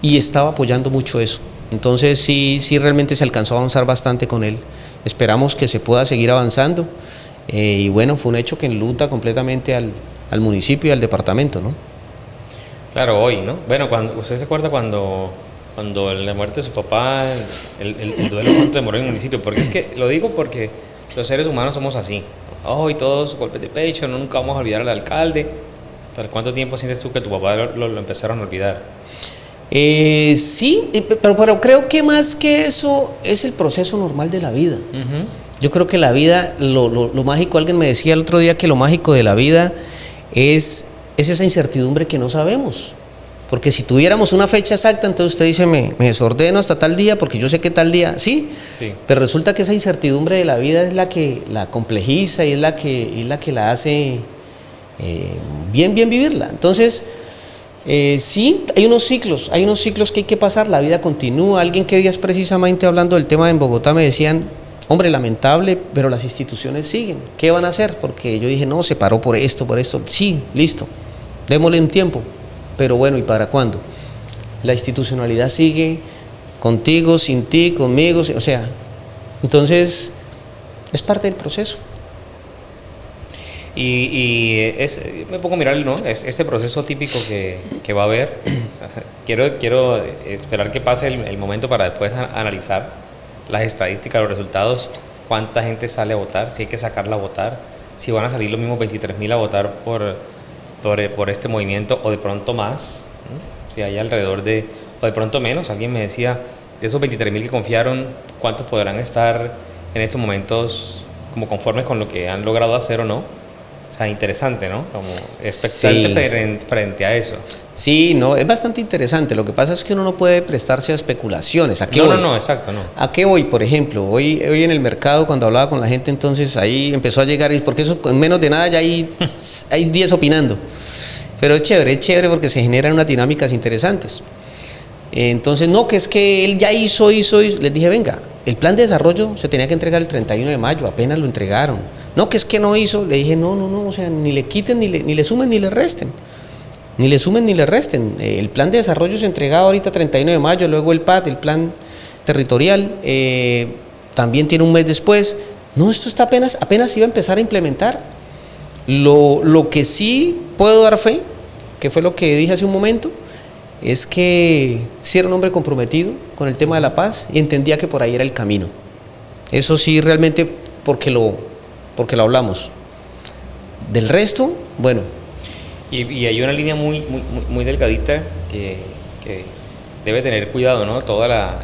Speaker 2: y estaba apoyando mucho eso. Entonces sí realmente se alcanzó a avanzar bastante con él. Esperamos que se pueda seguir avanzando. Y bueno, fue un hecho que enluta completamente al municipio y al departamento, ¿no?
Speaker 1: Claro, hoy, ¿no? Bueno, ¿usted se acuerda cuando la muerte de su papá, el duelo cuánto demoró en el municipio? Porque es que, lo digo porque los seres humanos somos así. Hoy todos golpes de pecho, nunca vamos a olvidar al alcalde. ¿Pero cuánto tiempo sientes tú que tu papá lo empezaron a olvidar?
Speaker 2: Sí, pero creo que más que eso es el proceso normal de la vida. Uh-huh. Yo creo que la vida, lo mágico, alguien me decía el otro día que lo mágico de la vida es esa incertidumbre que no sabemos. Porque si tuviéramos una fecha exacta, entonces usted dice, me desordeno hasta tal día porque yo sé que tal día, sí, pero resulta que esa incertidumbre de la vida es la que la complejiza y es la que la hace bien vivirla. Entonces, sí, hay unos ciclos que hay que pasar, la vida continúa. Alguien que días precisamente hablando del tema en Bogotá me decían, hombre, lamentable, pero las instituciones siguen, ¿qué van a hacer? Porque yo dije, no, se paró por esto, sí, listo, démosle un tiempo, pero bueno, ¿y para cuándo? La institucionalidad sigue contigo, sin ti, conmigo, o sea, entonces es parte del proceso.
Speaker 1: Me pongo a mirar, ¿no? Este proceso típico que va a haber. O sea, quiero esperar que pase el momento para después analizar las estadísticas, los resultados, cuánta gente sale a votar, si hay que sacarla a votar, si van a salir los mismos 23.000 a votar por este movimiento o de pronto más, ¿no? Si hay alrededor o de pronto menos. Alguien me decía, de esos 23.000 que confiaron, ¿cuántos podrán estar en estos momentos como conformes con lo que han logrado hacer o no? O sea, interesante, ¿no? Como expectante frente a eso.
Speaker 2: Sí, no, es bastante interesante. Lo que pasa es que uno no puede prestarse a especulaciones. ¿A qué voy?
Speaker 1: No, exacto, no.
Speaker 2: ¿A qué voy? Por ejemplo, hoy en el mercado, cuando hablaba con la gente, entonces ahí empezó a llegar, porque eso en menos de nada ya hay 10 opinando. Pero es chévere porque se generan unas dinámicas interesantes. Entonces, no, que es que él ya hizo. Les dije, venga, el plan de desarrollo se tenía que entregar el 31 de mayo, apenas lo entregaron. No, que es que no hizo. Le dije, no, o sea, ni le quiten, ni le sumen, ni le resten. Ni le sumen, ni le resten. El plan de desarrollo se entregaba ahorita 31 de mayo, luego el PAT, el plan territorial, también tiene un mes después. No, esto está apenas iba a empezar a implementar. Lo que sí puedo dar fe, que fue lo que dije hace un momento, es que sí era un hombre comprometido con el tema de la paz y entendía que por ahí era el camino. Eso sí, realmente, porque lo hablamos. Del resto, bueno.
Speaker 1: Y hay una línea muy delgadita que debe tener cuidado, ¿no? Toda la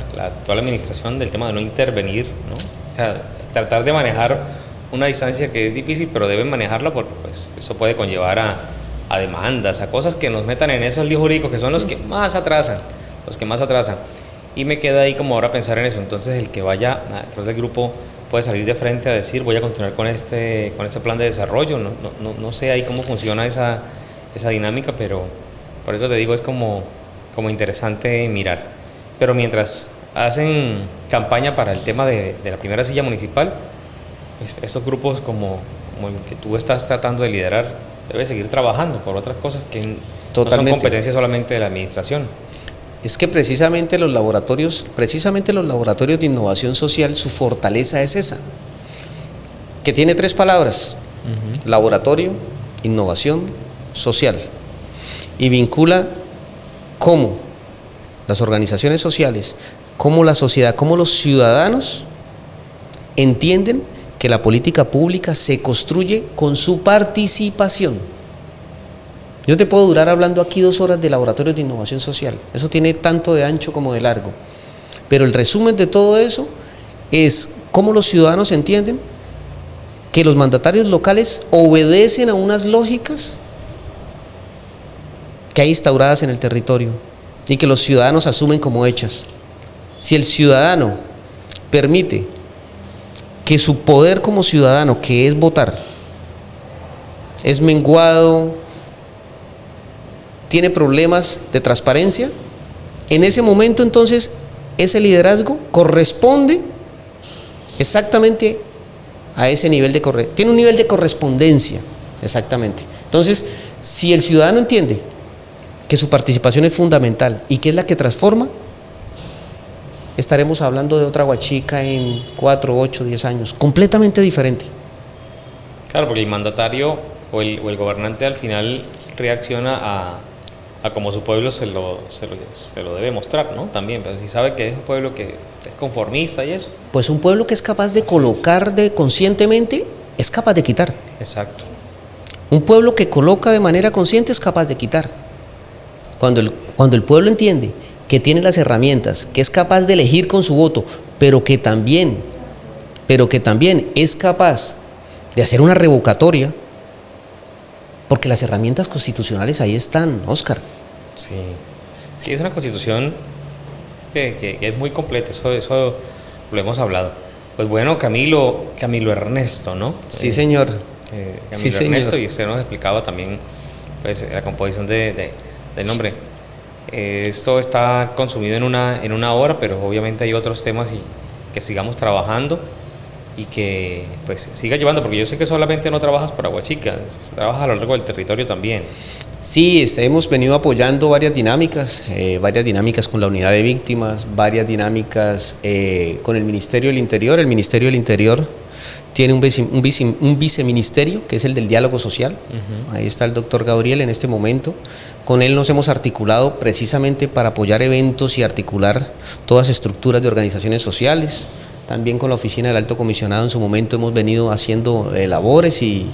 Speaker 1: administración del tema de no intervenir, ¿no? O sea, tratar de manejar una distancia que es difícil, pero deben manejarla porque pues, eso puede conllevar a demandas, a cosas que nos metan en esos líos jurídicos que son los que más atrasan. Y me queda ahí como ahora pensar en eso. Entonces el que vaya detrás del grupo puede salir de frente a decir voy a continuar con este plan de desarrollo. No sé ahí cómo funciona esa dinámica, pero por eso te digo, es como interesante mirar. Pero mientras hacen campaña para el tema de la primera silla municipal, pues estos grupos como el que tú estás tratando de liderar debe seguir trabajando por otras cosas que no son competencia solamente de la administración.
Speaker 2: Es que precisamente los laboratorios de innovación social, su fortaleza es esa, que tiene 3 palabras: uh-huh. Laboratorio, innovación, social, y vincula cómo las organizaciones sociales, cómo la sociedad, cómo los ciudadanos entienden que la política pública se construye con su participación. Yo te puedo durar hablando aquí 2 horas de laboratorios de innovación social, eso tiene tanto de ancho como de largo, pero el resumen de todo eso es cómo los ciudadanos entienden que los mandatarios locales obedecen a unas lógicas que hay instauradas en el territorio y que los ciudadanos asumen como hechas. Si el ciudadano permite que su poder como ciudadano, que es votar, es menguado, tiene problemas de transparencia, en ese momento entonces ese liderazgo corresponde exactamente a ese nivel de tiene un nivel de correspondencia, exactamente. Entonces, si el ciudadano entiende que su participación es fundamental y que es la que transforma, estaremos hablando de otra Aguachica en 4, 8, 10 años, completamente diferente.
Speaker 1: Claro, porque el mandatario o el gobernante al final reacciona a como su pueblo se lo debe mostrar, ¿no? También, pero si sabe que es un pueblo que es conformista y eso.
Speaker 2: Pues un pueblo que es capaz de colocar conscientemente, es capaz de quitar.
Speaker 1: Exacto.
Speaker 2: Un pueblo que coloca de manera consciente es capaz de quitar. Cuando el pueblo entiende que tiene las herramientas, que es capaz de elegir con su voto, pero que también es capaz de hacer una revocatoria, porque las herramientas constitucionales ahí están, Óscar.
Speaker 1: Sí, es una constitución que es muy completa, eso lo hemos hablado. Pues bueno, Camilo Ernesto, ¿no?
Speaker 2: Sí, señor.
Speaker 1: Camilo Ernesto, y usted nos explicaba también pues, la composición del nombre. Esto está consumido en una hora, pero obviamente hay otros temas y que sigamos trabajando y que pues siga llevando, porque yo sé que solamente no trabajas por Aguachica, se trabaja a lo largo del territorio también.
Speaker 2: Sí, hemos venido apoyando varias dinámicas con la unidad de víctimas, varias dinámicas con el Ministerio del Interior. El Ministerio del Interior tiene un viceministerio, que es el del diálogo social. Ahí está el doctor Gabriel en este momento. Con él nos hemos articulado precisamente para apoyar eventos y articular todas estructuras de organizaciones sociales. También con la oficina del Alto Comisionado en su momento hemos venido haciendo labores y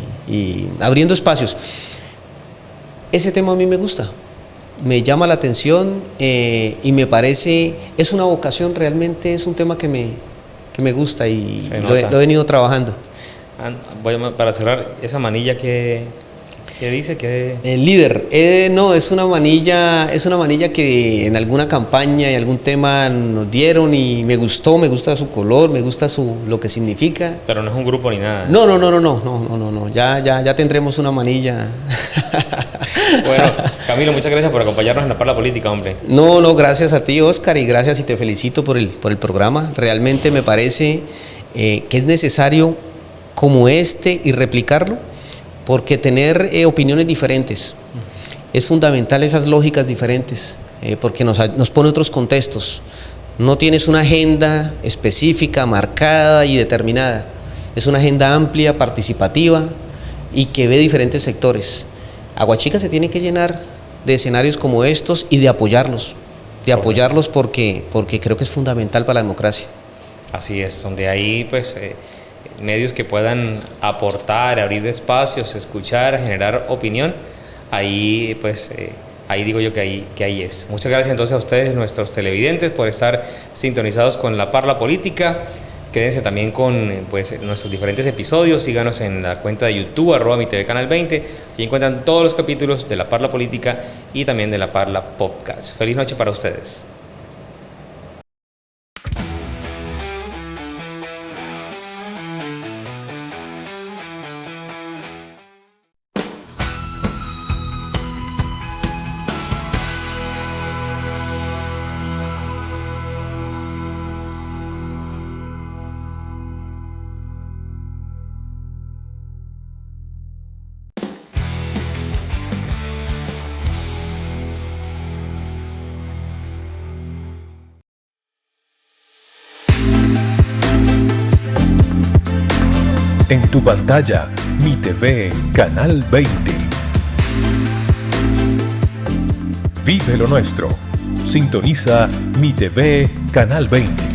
Speaker 2: abriendo espacios. Ese tema a mí me gusta, me llama la atención y me parece, es una vocación, realmente es un tema que me gusta y lo he venido trabajando.
Speaker 1: Para cerrar, esa manilla que dice que...
Speaker 2: El líder, no, es una manilla que en alguna campaña y algún tema nos dieron y me gusta su color, me gusta lo que significa.
Speaker 1: Pero no es un grupo ni nada.
Speaker 2: No, ya tendremos una manilla.
Speaker 1: Bueno, Camilo, muchas gracias por acompañarnos en la Parla Política, hombre.
Speaker 2: No, gracias a ti, Óscar, y gracias y te felicito por el programa. Realmente me parece que es necesario como y replicarlo, porque tener opiniones diferentes es fundamental, esas lógicas diferentes, porque nos pone otros contextos. No tienes una agenda específica, marcada y determinada. Es una agenda amplia, participativa y que ve diferentes sectores. Aguachica se tiene que llenar de escenarios como estos y de apoyarlos porque creo que es fundamental para la democracia.
Speaker 1: Así es, donde hay pues medios que puedan aportar, abrir espacios, escuchar, generar opinión, ahí pues ahí digo yo que ahí es. Muchas gracias entonces a ustedes, nuestros televidentes, por estar sintonizados con la Parla Política. Quédense también con pues, nuestros diferentes episodios, síganos en la cuenta de YouTube, @MiTV Canal 20, y encuentran todos los capítulos de la Parla Política y también de la Parla Podcast. Feliz noche para ustedes.
Speaker 3: En tu pantalla, Mi TV Canal 20. Vive lo nuestro. Sintoniza Mi TV Canal 20.